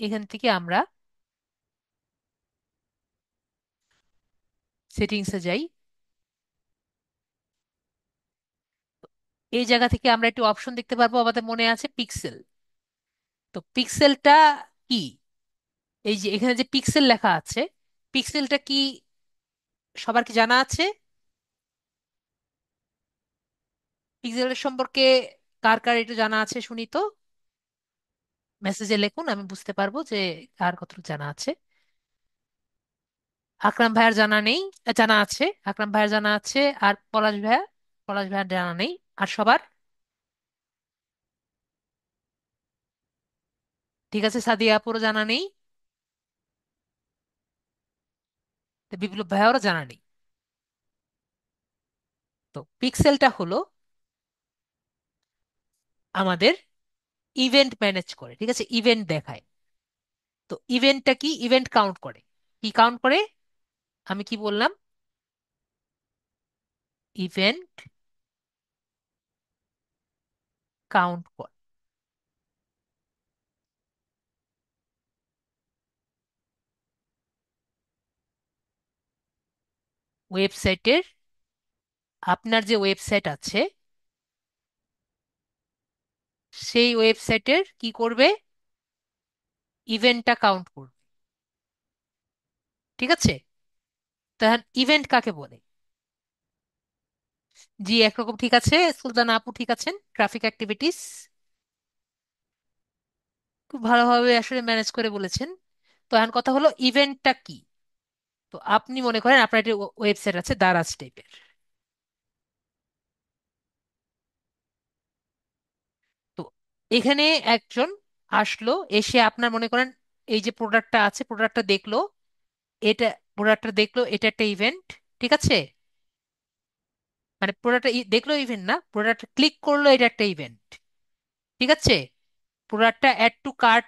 এখান থেকে আমরা সেটিংসে যাই। এই জায়গা থেকে আমরা একটি অপশন দেখতে পারবো, আমাদের মনে আছে পিক্সেল। তো পিক্সেলটা কি? এই যে এখানে যে পিক্সেল লেখা আছে, পিক্সেলটা কি সবার কি জানা আছে? পিক্সেলের সম্পর্কে কার কার একটু জানা আছে শুনি তো। মেসেজে লিখুন, আমি বুঝতে পারবো যে কার কতটুকু জানা আছে। আকরাম ভাইয়ার জানা নেই। জানা আছে, আকরাম ভাইয়ার জানা আছে। আর পলাশ ভাইয়া, পলাশ ভাইয়ার জানা নেই। আর সবার? ঠিক আছে, সাদিয়া আপুরও জানা নেই। তো বিপ্লব ভাইয়ারও জানা নেই। তো পিক্সেলটা হলো আমাদের ইভেন্ট ম্যানেজ করে, ঠিক আছে, ইভেন্ট দেখায়। তো ইভেন্টটা কি? ইভেন্ট কাউন্ট করে। কি কাউন্ট করে? আমি কি বললাম? ইভেন্ট কাউন্ট করে। ওয়েবসাইটের, আপনার যে ওয়েবসাইট আছে সেই ওয়েবসাইটের কি করবে? ইভেন্টটা কাউন্ট করবে। ঠিক আছে? তাহলে ইভেন্ট কাকে বলে? জি, একরকম ঠিক আছে, সুলতানা আপু ঠিক আছেন, ট্রাফিক অ্যাক্টিভিটিস। খুব ভালোভাবে আসলে ম্যানেজ করে বলেছেন। তো এখন কথা হলো ইভেন্টটা কি। তো আপনি মনে করেন আপনার একটি ওয়েবসাইট আছে দারাজ টাইপের। তো এখানে একজন আসলো, এসে আপনার মনে করেন এই যে প্রোডাক্টটা আছে, প্রোডাক্টটা দেখলো, এটা, প্রোডাক্টটা দেখলো, এটা একটা ইভেন্ট। ঠিক আছে? মানে প্রোডাক্টটা দেখলো ইভেন্ট না, প্রোডাক্টটা ক্লিক করলো, এটা একটা ইভেন্ট। ঠিক আছে? প্রোডাক্টটা অ্যাড টু কার্ট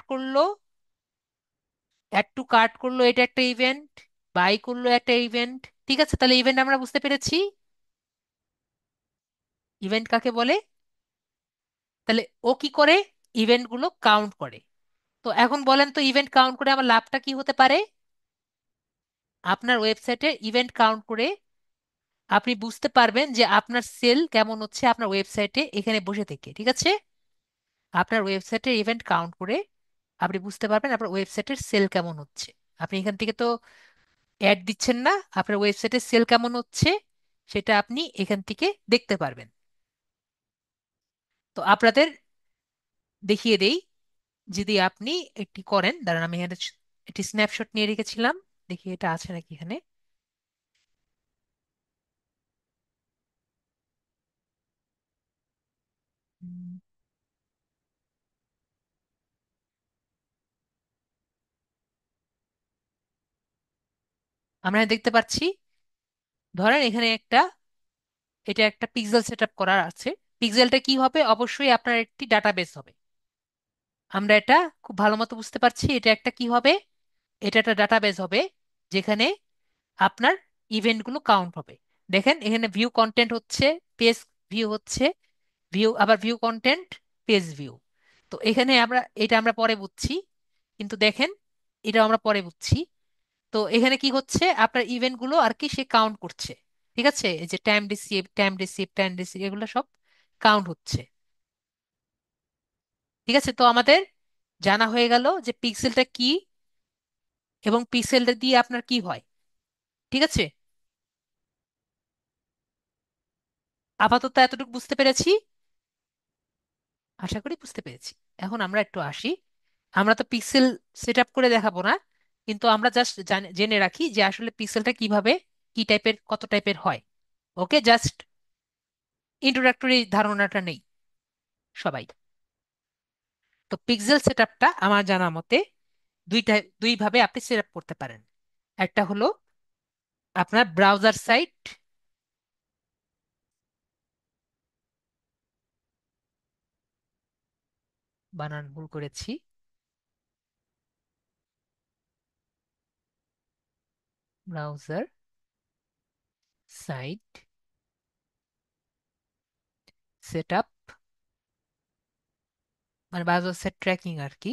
করলো, এটা একটা ইভেন্ট। বাই করলো, একটা ইভেন্ট। ঠিক আছে, তাহলে ইভেন্ট আমরা বুঝতে পেরেছি। ইভেন্ট কাকে বলে? তাহলে ও কি করে? ইভেন্ট গুলো কাউন্ট করে। তো এখন বলেন তো, ইভেন্ট কাউন্ট করে আমার লাভটা কি হতে পারে? আপনার ওয়েবসাইটে ইভেন্ট কাউন্ট করে আপনি বুঝতে পারবেন যে আপনার সেল কেমন হচ্ছে আপনার ওয়েবসাইটে এখানে বসে থেকে। ঠিক আছে? আপনার ওয়েবসাইটের ইভেন্ট কাউন্ট করে আপনি বুঝতে পারবেন আপনার ওয়েবসাইটের সেল কেমন হচ্ছে। আপনি এখান থেকে তো অ্যাড দিচ্ছেন না, আপনার ওয়েবসাইটের সেল কেমন হচ্ছে সেটা আপনি এখান থেকে দেখতে পারবেন। তো আপনাদের দেখিয়ে দেই, যদি আপনি একটি করেন, দাঁড়ান আমি এখানে একটি স্ন্যাপশট নিয়ে রেখেছিলাম, দেখি এটা আছে নাকি এখানে। উম, আমরা দেখতে পাচ্ছি, ধরেন এখানে একটা, এটা একটা পিক্সেল সেট আপ করা আছে। পিক্সেলটা কি হবে? অবশ্যই আপনার একটি ডাটাবেস হবে। আমরা এটা খুব ভালো মতো বুঝতে পারছি, এটা একটা কি হবে? এটা একটা ডাটাবেস হবে, যেখানে আপনার ইভেন্টগুলো কাউন্ট হবে। দেখেন এখানে ভিউ কন্টেন্ট হচ্ছে, পেজ ভিউ হচ্ছে, ভিউ আবার ভিউ কন্টেন্ট, পেজ ভিউ। তো এখানে আমরা পরে বুঝছি, কিন্তু দেখেন এটা আমরা পরে বুঝছি। তো এখানে কি হচ্ছে? আপনার ইভেন্টগুলো আর কি সে কাউন্ট করছে। ঠিক আছে? এই যে টাইম রিসিভ এগুলো সব কাউন্ট হচ্ছে। ঠিক আছে, তো আমাদের জানা হয়ে গেল যে পিক্সেলটা কি এবং পিক্সেলটা দিয়ে আপনার কি হয়। ঠিক আছে? আপাতত এতটুকু বুঝতে পেরেছি, আশা করি বুঝতে পেরেছি। এখন আমরা একটু আসি, আমরা তো পিক্সেল সেট আপ করে দেখাবো না, কিন্তু আমরা জাস্ট জেনে রাখি যে আসলে পিক্সেলটা কিভাবে, কি টাইপের, কত টাইপের হয়। ওকে, জাস্ট ইন্ট্রোডাক্টরি ধারণাটা নেই সবাই। তো পিক্সেল সেট আপটা আমার জানা মতে দুই ভাবে আপনি সেট আপ করতে পারেন। একটা হলো আপনার ব্রাউজার সাইট, বানান ভুল করেছি, ব্রাউজার সাইট সেট আপ, মানে ব্রাউজার সাইট ট্র্যাকিং আর কি।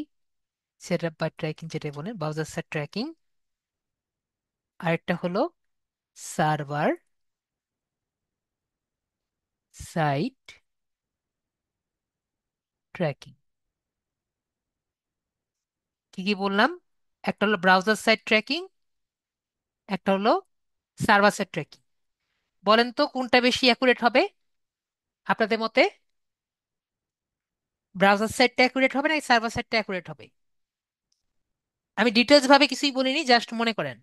সেট আপ বা ট্র্যাকিং যেটা বলেন, ব্রাউজার সাইট ট্র্যাকিং। আরেকটা হলো সার্ভার সাইট ট্র্যাকিং। কি কি বললাম? একটা হলো ব্রাউজার সাইট ট্র্যাকিং, একটা হলো সার্ভার সাইট ট্র্যাকিং। বলেন তো কোনটা বেশি অ্যাকুরেট হবে আপনাদের মতে? ব্রাউজার সাইটটা অ্যাকুরেট হবে না সার্ভার সাইটটা অ্যাকুরেট হবে? আমি ডিটেলস ভাবে কিছুই বলিনি, জাস্ট মনে করেন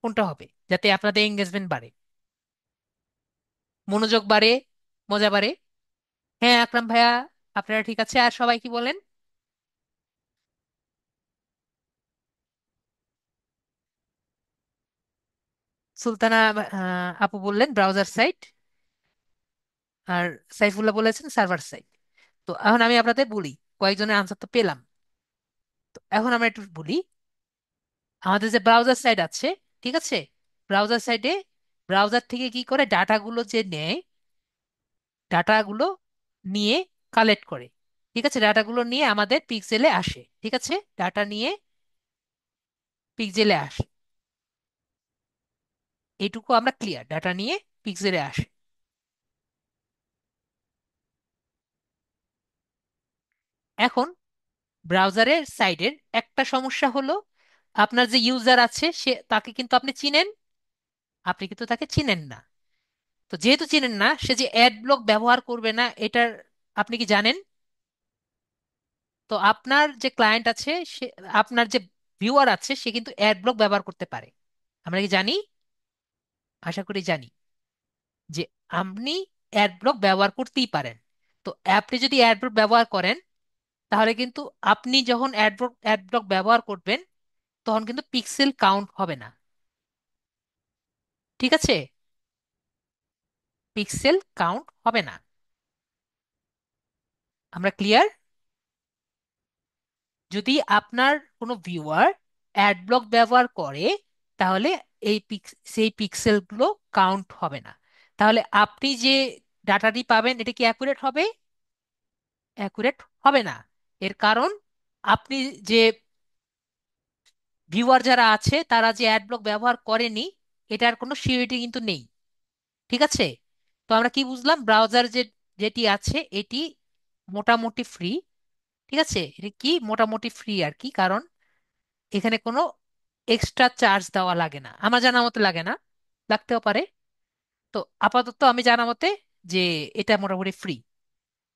কোনটা হবে, যাতে আপনাদের এঙ্গেজমেন্ট বাড়ে, মনোযোগ বাড়ে, মজা বাড়ে। হ্যাঁ আকরাম ভাইয়া, আপনারা ঠিক আছে। আর সবাই কি বলেন? সুলতানা আপু বললেন ব্রাউজার সাইট, আর সাইফুল্লাহ বলেছেন সার্ভার সাইট। তো এখন আমি আপনাদের বলি, কয়েকজনের আনসার তো পেলাম। তো এখন আমরা একটু বলি, আমাদের যে ব্রাউজার সাইট আছে, ঠিক আছে, ব্রাউজার সাইটে ব্রাউজার থেকে কি করে ডাটাগুলো যে নেয়, ডাটাগুলো নিয়ে কালেক্ট করে, ঠিক আছে, ডাটাগুলো নিয়ে আমাদের পিক্সেলে আসে, ঠিক আছে, ডাটা নিয়ে পিক্সেলে আসে, এইটুকু আমরা ক্লিয়ার, ডাটা নিয়ে পিক্সেলে আসে। এখন ব্রাউজারের সাইডের একটা সমস্যা হলো, আপনার যে ইউজার আছে সে তাকে কিন্তু আপনি চিনেন, আপনি কিন্তু তাকে চিনেন না। তো যেহেতু চিনেন না, সে যে অ্যাড ব্লক ব্যবহার করবে না এটার আপনি কি জানেন? তো আপনার যে ক্লায়েন্ট আছে সে, আপনার যে ভিউয়ার আছে সে কিন্তু অ্যাড ব্লক ব্যবহার করতে পারে। আমরা কি জানি? আশা করি জানি যে আপনি অ্যাড ব্লক ব্যবহার করতেই পারেন। তো আপনি যদি অ্যাড ব্লক ব্যবহার করেন, তাহলে কিন্তু আপনি যখন অ্যাড ব্লক ব্যবহার করবেন তখন কিন্তু পিক্সেল কাউন্ট হবে না, ঠিক আছে, পিক্সেল কাউন্ট হবে না। আমরা ক্লিয়ার? যদি আপনার কোনো ভিউয়ার অ্যাড ব্লক ব্যবহার করে, তাহলে সেই পিক্সেলগুলো কাউন্ট হবে না। তাহলে আপনি যে ডাটাটি পাবেন এটা কি অ্যাকুরেট হবে? অ্যাকুরেট হবে না। এর কারণ আপনি যে ভিউয়ার যারা আছে তারা যে অ্যাড ব্লক ব্যবহার করেনি, এটার কোনো সিউরিটি কিন্তু নেই, ঠিক আছে। তো আমরা কি বুঝলাম, ব্রাউজার যেটি আছে এটি মোটামুটি ফ্রি, ঠিক আছে, এটা কি মোটামুটি ফ্রি আর কি, কারণ এখানে কোনো এক্সট্রা চার্জ দেওয়া লাগে না, আমার জানা মতে লাগে না, লাগতেও পারে। তো আপাতত আমি জানা মতে যে এটা মোটামুটি ফ্রি।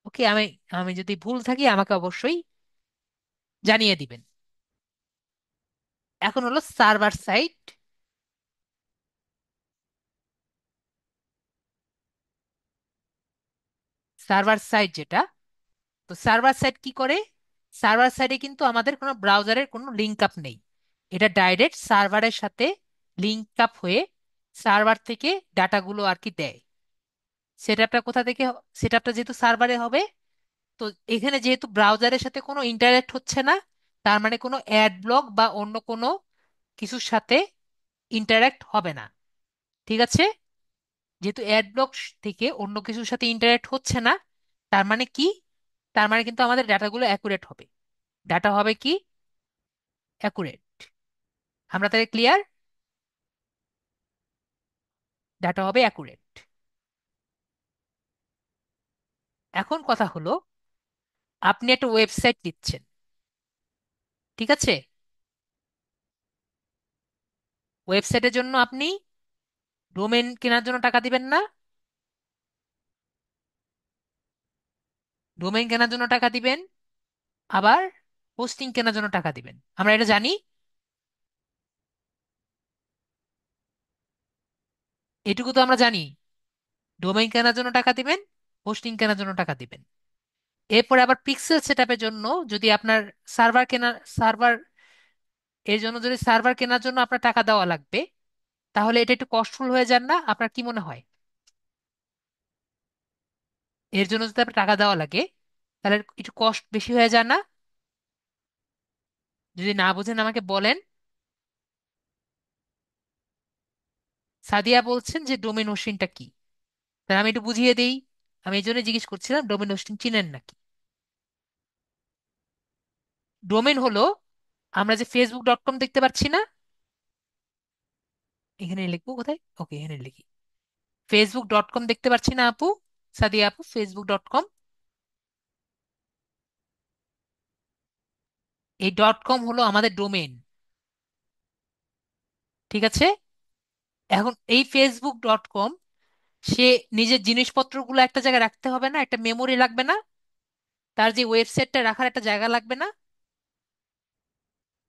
ওকে, আমি আমি যদি ভুল থাকি আমাকে অবশ্যই জানিয়ে দিবেন। এখন হলো সার্ভার সাইট। সার্ভার সাইট যেটা, তো সার্ভার সাইট কি করে? সার্ভার সাইডে কিন্তু আমাদের কোনো ব্রাউজারের কোনো লিঙ্ক আপ নেই, এটা ডাইরেক্ট সার্ভারের সাথে লিঙ্ক আপ হয়ে সার্ভার থেকে ডাটাগুলো আর কি দেয়। সেটআপটা কোথা থেকে সেটআপটা যেহেতু সার্ভারে হবে, তো এখানে যেহেতু ব্রাউজারের সাথে কোনো ইন্টারাক্ট হচ্ছে না, তার মানে কোনো অ্যাড ব্লক বা অন্য কোনো কিছুর সাথে ইন্টারাক্ট হবে না, ঠিক আছে। যেহেতু অ্যাড ব্লক থেকে অন্য কিছুর সাথে ইন্টারাক্ট হচ্ছে না, তার মানে কি? তার মানে কিন্তু আমাদের ডাটাগুলো অ্যাকুরেট হবে। ডাটা হবে কি? অ্যাকুরেট। আমরা তাহলে ক্লিয়ার? ডাটা হবে অ্যাকুরেট। এখন কথা হলো, আপনি একটা ওয়েবসাইট দিচ্ছেন, ঠিক আছে, ওয়েবসাইটের জন্য আপনি ডোমেন কেনার জন্য টাকা দিবেন না? ডোমেন কেনার জন্য টাকা দিবেন, আবার হোস্টিং কেনার জন্য টাকা দিবেন, আমরা এটা জানি। এটুকু তো আমরা জানি, ডোমেইন কেনার জন্য টাকা দিবেন, হোস্টিং কেনার জন্য টাকা দিবেন। এরপরে আবার পিক্সেল সেটআপের জন্য যদি আপনার সার্ভার এর জন্য যদি সার্ভার কেনার জন্য আপনার টাকা দেওয়া লাগবে, তাহলে এটা একটু কস্টফুল হয়ে যান না? আপনার কি মনে হয়? এর জন্য যদি আপনার টাকা দেওয়া লাগে, তাহলে একটু কস্ট বেশি হয়ে যায় না? যদি না বুঝেন আমাকে বলেন। সাদিয়া বলছেন যে ডোমেন হোস্টিংটা কি, তাহলে আমি একটু বুঝিয়ে দিই। আমি এই জন্য জিজ্ঞেস করছিলাম ডোমেন হোস্টিং চিনেন নাকি। ডোমেন হলো, আমরা যে ফেসবুক ডট কম দেখতে পাচ্ছি না, এখানে লিখবো কোথায়? ওকে, এখানে লিখি। facebook.com দেখতে পাচ্ছি না আপু? সাদিয়া আপু, facebook.com। এই ডট কম হলো আমাদের ডোমেন। ঠিক আছে। এখন এই facebook.com, সে নিজের জিনিসপত্রগুলো একটা জায়গায় রাখতে হবে না? একটা মেমোরি লাগবে না? তার যে ওয়েবসাইটটা রাখার একটা জায়গা লাগবে না?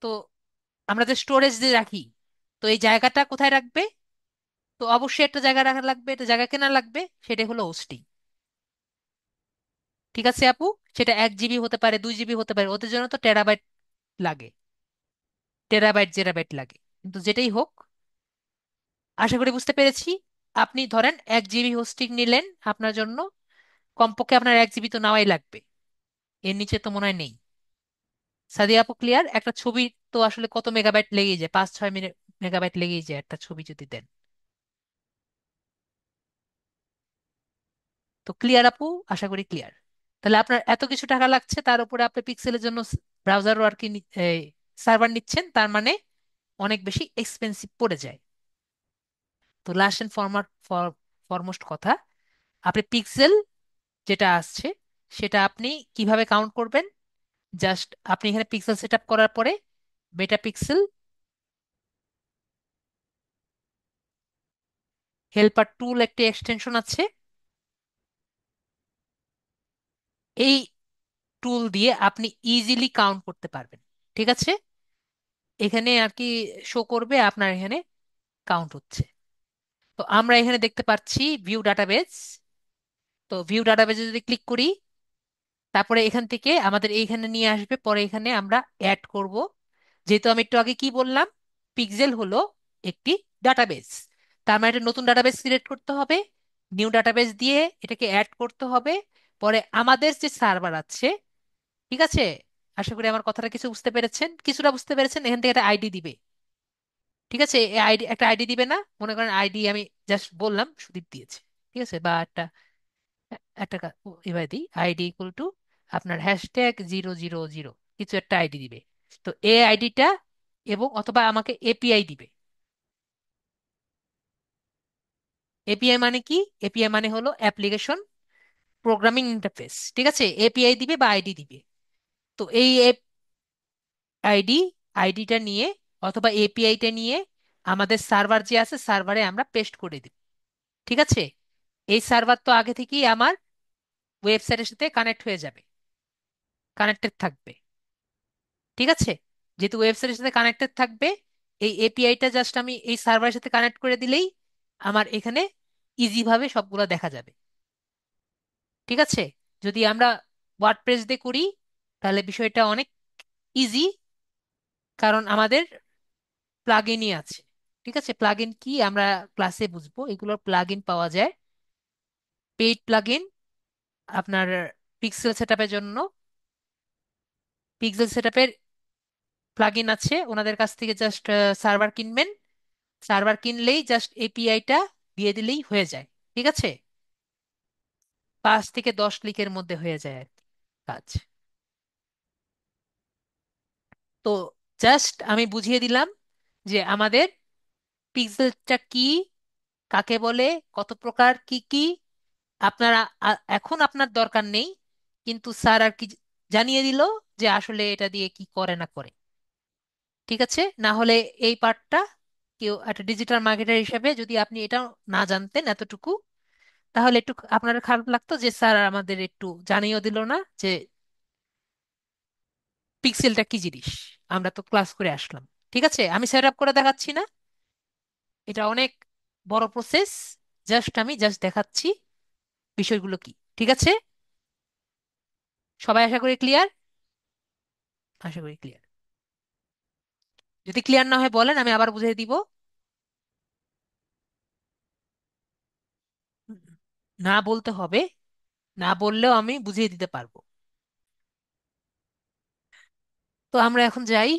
তো আমরা যে স্টোরেজ দিয়ে রাখি, তো এই জায়গাটা কোথায় রাখবে? তো অবশ্যই একটা জায়গা রাখা লাগবে, একটা জায়গা কেনা লাগবে, সেটাই হলো হোস্টিং। ঠিক আছে আপু? সেটা 1 জিবি হতে পারে, 2 জিবি হতে পারে, ওদের জন্য তো টেরাবাইট লাগে, টেরাবাইট জেরাবাইট লাগে। কিন্তু যেটাই হোক, আশা করি বুঝতে পেরেছি। আপনি ধরেন 1 জিবি হোস্টিং নিলেন আপনার জন্য, কমপক্ষে আপনার 1 জিবি তো নেওয়াই লাগবে, এর নিচে তো মনে হয় নেই। সাদিয়া আপু, ক্লিয়ার? একটা ছবি তো আসলে কত মেগাবাইট লেগেই যায়, 5-6 মিনিট মেগাবাইট লেগেই যায় একটা ছবি যদি দেন। তো ক্লিয়ার আপু? আশা করি ক্লিয়ার। তাহলে আপনার এত কিছু টাকা লাগছে, তার উপরে আপনি পিক্সেলের জন্য ব্রাউজার আর কি সার্ভার নিচ্ছেন, তার মানে অনেক বেশি এক্সপেন্সিভ পড়ে যায়। তো লাস্ট এন্ড ফরমোস্ট কথা, আপনি পিক্সেল যেটা আসছে সেটা আপনি কিভাবে কাউন্ট করবেন? জাস্ট আপনি এখানে পিক্সেল সেট আপ করার পরে মেটা পিক্সেল হেল্পার টুল একটি এক্সটেনশন আছে, এই টুল দিয়ে আপনি ইজিলি কাউন্ট করতে পারবেন। ঠিক আছে। এখানে আর কি শো করবে আপনার এখানে কাউন্ট হচ্ছে। তো আমরা এখানে দেখতে পাচ্ছি ভিউ ডাটাবেজ। তো ভিউ ডাটাবেজে যদি ক্লিক করি, তারপরে এখান থেকে আমাদের এইখানে নিয়ে আসবে, পরে এখানে আমরা অ্যাড করব। যেহেতু আমি একটু আগে কি বললাম, পিক্সেল হলো একটি ডাটাবেজ, তার মানে একটা নতুন ডাটাবেজ ক্রিয়েট করতে হবে, নিউ ডাটাবেজ দিয়ে এটাকে অ্যাড করতে হবে। পরে আমাদের যে সার্ভার আছে, ঠিক আছে, আশা করি আমার কথাটা কিছু বুঝতে পেরেছেন, কিছুটা বুঝতে পেরেছেন। এখান থেকে একটা আইডি দিবে। ঠিক আছে, এই আইডি, একটা আইডি দিবে না? মনে করেন আইডি আমি জাস্ট বললাম সুদীপ দিয়েছে, ঠিক আছে, বা একটা একটা এবার দিই আইডি ইকুয়াল টু আপনার #000, কিছু একটা আইডি দিবে। তো এই আইডিটা, এবং অথবা আমাকে এপিআই দিবে। এপিআই মানে কি? এপিআই মানে হলো অ্যাপ্লিকেশন প্রোগ্রামিং ইন্টারফেস। ঠিক আছে, এপিআই দিবে বা আইডি দিবে। তো এই আইডি, আইডিটা নিয়ে অথবা এপিআইটা নিয়ে আমাদের সার্ভার যে আছে সার্ভারে আমরা পেস্ট করে দিব। ঠিক আছে। এই সার্ভার তো আগে থেকেই আমার ওয়েবসাইটের সাথে কানেক্ট হয়ে যাবে, কানেক্টেড থাকবে। ঠিক আছে। যেহেতু ওয়েবসাইটের সাথে কানেক্টেড থাকবে, এই এপিআইটা জাস্ট আমি এই সার্ভারের সাথে কানেক্ট করে দিলেই আমার এখানে ইজি ভাবে সবগুলো দেখা যাবে। ঠিক আছে। যদি আমরা ওয়ার্ডপ্রেস দিয়ে করি, তাহলে বিষয়টা অনেক ইজি, কারণ আমাদের প্লাগইনই আছে। ঠিক আছে, প্লাগইন কি আমরা ক্লাসে বুঝবো। এগুলোর প্লাগইন পাওয়া যায়, পেইড প্লাগইন। আপনার পিক্সেল সেটআপের জন্য পিক্সেল সেটআপের প্লাগইন আছে, ওনাদের কাছ থেকে জাস্ট সার্ভার কিনবেন, সার্ভার কিনলেই জাস্ট এপিআইটা দিয়ে দিলেই হয়ে যায়। ঠিক আছে, 5 থেকে 10 ক্লিকের মধ্যে হয়ে যায় আর কি কাজ। তো জাস্ট আমি বুঝিয়ে দিলাম যে আমাদের পিক্সেলটা কি, কাকে বলে, কত প্রকার, কি কি। আপনারা এখন আপনার দরকার নেই, কিন্তু স্যার আর কি জানিয়ে দিল যে আসলে এটা দিয়ে কি করে না করে। ঠিক আছে। না হলে এই পার্টটা, কেউ একটা ডিজিটাল মার্কেটার হিসেবে যদি আপনি এটা না জানতেন এতটুকু, তাহলে একটু আপনার খারাপ লাগতো যে স্যার আমাদের একটু জানিয়েও দিল না যে পিক্সেলটা কি জিনিস। আমরা তো ক্লাস করে আসলাম। ঠিক আছে, আমি সেট আপ করে দেখাচ্ছি না, এটা অনেক বড় প্রসেস। আমি জাস্ট দেখাচ্ছি বিষয়গুলো কি। ঠিক আছে, সবাই আশা করি ক্লিয়ার? আশা করি ক্লিয়ার। যদি ক্লিয়ার না হয় বলেন, আমি আবার বুঝিয়ে দিব। উম, না বলতে হবে, না বললেও আমি বুঝিয়ে দিতে পারবো। তো আমরা এখন যাই,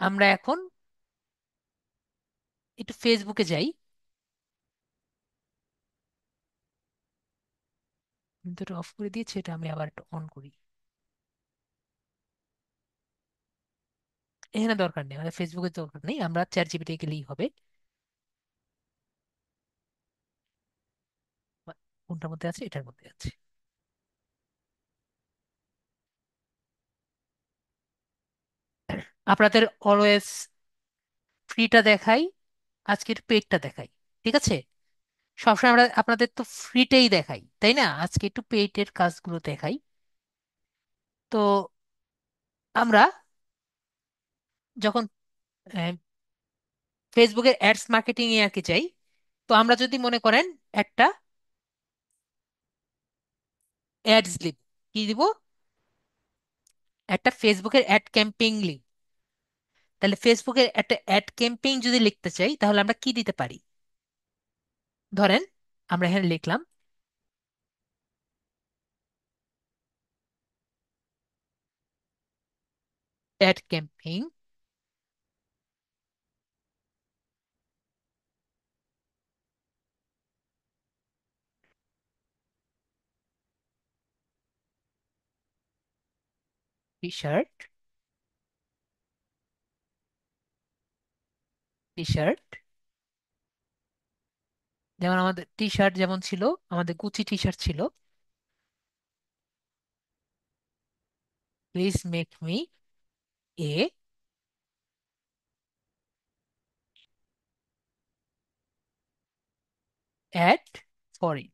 আমরা এখন একটু ফেসবুকে যাই। আমি তো এটা অফ করে দিয়েছি, এটা আমি আবার একটু অন করি। এখানে দরকার নেই, আমাদের ফেসবুকের দরকার নেই, আমরা চ্যাট জিপিটি গেলেই হবে। কোনটার মধ্যে আছে? এটার মধ্যে আছে। আপনাদের অলওয়েজ ফ্রিটা দেখাই, আজকের পেডটা দেখাই, ঠিক আছে? সবসময় আমরা আপনাদের তো ফ্রিতেই দেখাই, তাই না? আজকে একটু পেইডের কাজগুলো দেখাই। তো আমরা যখন ফেসবুকের অ্যাডস মার্কেটিং এ আর কি চাই, তো আমরা যদি মনে করেন একটা অ্যাডস লিব, কি দিব? একটা ফেসবুকের অ্যাড ক্যাম্পেইন লিব। তাহলে ফেসবুকের একটা অ্যাড ক্যাম্পেইন যদি লিখতে চাই, তাহলে আমরা কি দিতে পারি? ধরেন আমরা এখানে লিখলাম ad campaign, T shirt, T shirt, যেমন আমাদের টি শার্ট যেমন ছিল, আমাদের গুচি টি শার্ট ছিল, please make me a ad for it.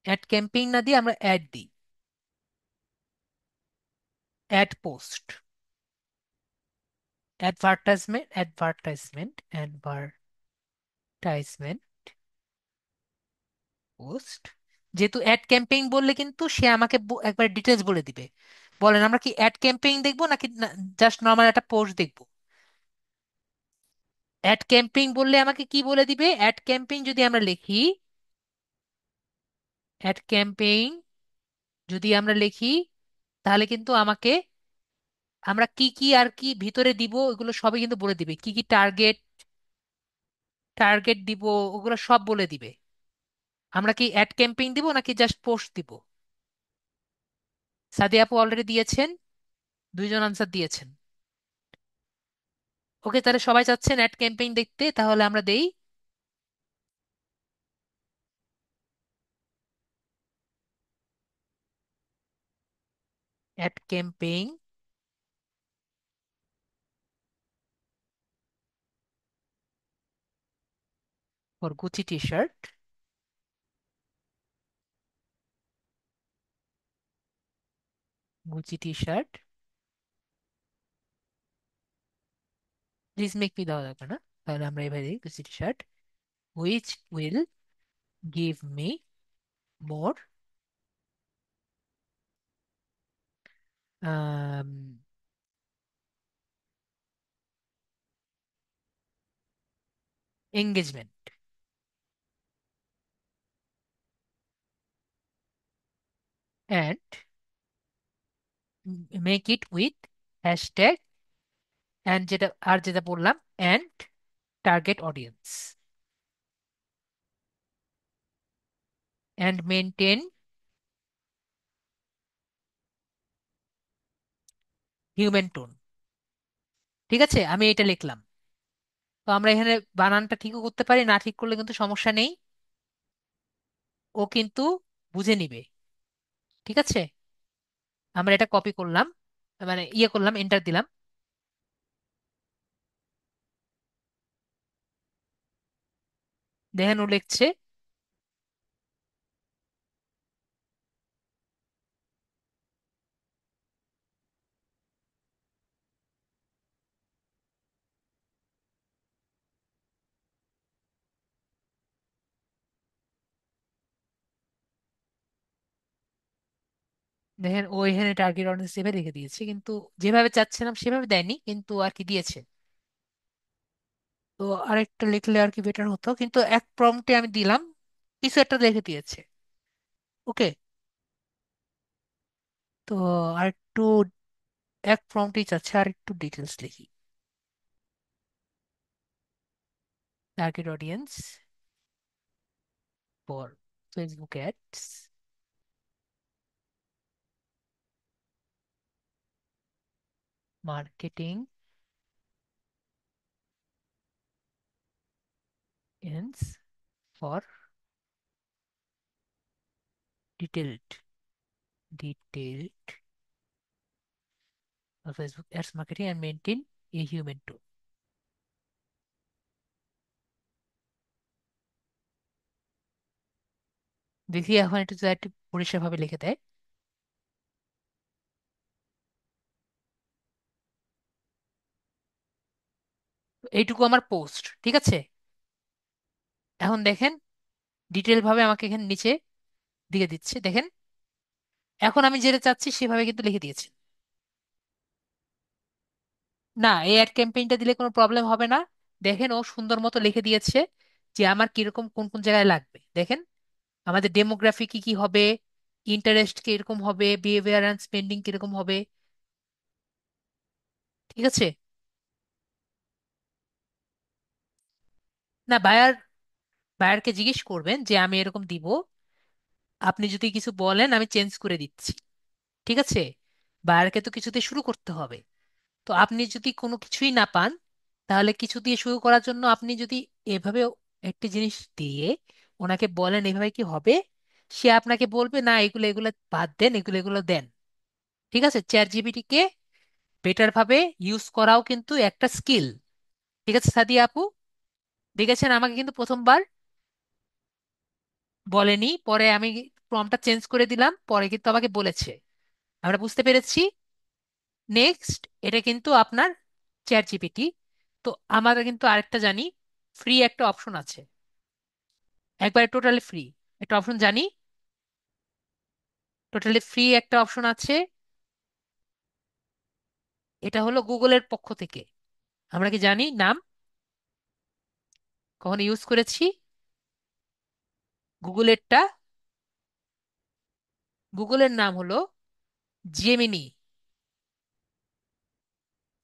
Ad campaign না দিয়ে আমরা অ্যাড দিই, ad post, advertisement, advertisement, advertisement post. যেহেতু অ্যাড ক্যাম্পেইন বললে কিন্তু সে আমাকে একবার ডিটেলস বলে দিবে। বলেন আমরা কি অ্যাড ক্যাম্পেইন দেখবো নাকি জাস্ট নর্মাল একটা পোস্ট দেখবো? অ্যাড ক্যাম্পেইন বললে আমাকে কি বলে দিবে? অ্যাড ক্যাম্পেইন যদি আমরা লিখি, অ্যাড ক্যাম্পেইন যদি আমরা লিখি, তাহলে কিন্তু আমাকে আমরা কি কি আর কি ভিতরে দিব এগুলো সবই কিন্তু বলে দিবে, কি কি টার্গেট, টার্গেট দিব, ওগুলো সব বলে দিবে। আমরা কি অ্যাড ক্যাম্পেইন দিব নাকি জাস্ট পোস্ট দিব? সাদি আপু অলরেডি দিয়েছেন, দুইজন আনসার দিয়েছেন। ওকে, তাহলে সবাই চাচ্ছেন অ্যাড ক্যাম্পেইন দেখতে, তাহলে আমরা দেই ad campaign for Gucci T shirt, Gucci T shirt, please make me দেওয়া যাবে না, তাহলে আমরা এভাবে দিই Gucci T shirt, which will give me more engagement, and make it with hashtag, and যেটা আর যেটা বললাম, and target audience, and maintain human tone. ঠিক আছে, আমি এটা লিখলাম। তো আমরা এখানে বানানটা ঠিকও করতে পারি, না ঠিক করলে কিন্তু সমস্যা নেই, ও কিন্তু বুঝে নিবে। ঠিক আছে, আমরা এটা কপি করলাম, মানে ইয়ে করলাম, এন্টার দিলাম। দেখেন ও লিখছে। দেখেন ও এখানে টার্গেট অডিয়েন্স হিসেবে রেখে দিয়েছে, কিন্তু যেভাবে চাচ্ছিলাম সেভাবে দেয়নি, কিন্তু আর কি দিয়েছে। তো আরেকটা লিখলে আর কি বেটার হতো, কিন্তু এক প্রম্পটে আমি দিলাম, কিছু একটা রেখে দিয়েছে। ওকে, তো আরেকটু এক প্রম্পটেই চাচ্ছে, আর একটু ডিটেলস লিখি। Target audience for Facebook ads, marketing এন্স for detailed detailed Facebook ads marketing and maintain a human tool. দেখি এখন একটু যদি একটু পরিষ্কার ভাবে লিখে দেয়। এইটুকু আমার পোস্ট, ঠিক আছে। এখন দেখেন ডিটেল ভাবে আমাকে এখানে নিচে দিয়ে দিচ্ছে, দেখেন। এখন আমি যেটা চাচ্ছি সেভাবে কিন্তু লিখে দিয়েছে। না, এই অ্যাড ক্যাম্পেইনটা দিলে কোনো প্রবলেম হবে না। দেখেন ও সুন্দর মতো লিখে দিয়েছে যে আমার কিরকম কোন কোন জায়গায় লাগবে। দেখেন আমাদের ডেমোগ্রাফি কি কি হবে, ইন্টারেস্ট কিরকম হবে, বিহেভিয়ার অ্যান্ড স্পেন্ডিং কিরকম হবে। ঠিক আছে। না, বায়ারকে জিজ্ঞেস করবেন যে আমি এরকম দিব, আপনি যদি কিছু বলেন আমি চেঞ্জ করে দিচ্ছি। ঠিক আছে। বায়ারকে তো কিছুতে শুরু করতে হবে। তো আপনি যদি কোনো কিছুই না পান, তাহলে কিছু দিয়ে শুরু করার জন্য আপনি যদি এভাবে একটি জিনিস দিয়ে ওনাকে বলেন এভাবে কি হবে, সে আপনাকে বলবে না এগুলো এগুলো বাদ দেন, এগুলো এগুলো দেন। ঠিক আছে। চ্যাট জিপিটিকে বেটার ভাবে ইউজ করাও কিন্তু একটা স্কিল। ঠিক আছে সাদিয়া আপু, দেখেছেন আমাকে কিন্তু প্রথমবার বলেনি, পরে আমি প্রম্পটটা চেঞ্জ করে দিলাম, পরে কিন্তু আমাকে বলেছে। আমরা বুঝতে পেরেছি। নেক্সট, এটা কিন্তু আপনার চ্যাট জিপিটি। তো আমরা কিন্তু আরেকটা জানি, ফ্রি একটা অপশন আছে, একবারে টোটালি ফ্রি একটা অপশন জানি। টোটালি ফ্রি একটা অপশন আছে, এটা হলো গুগলের পক্ষ থেকে। আমরা কি জানি নাম, কখনো ইউজ করেছি গুগলেরটা? গুগলের নাম হলো জেমিনি।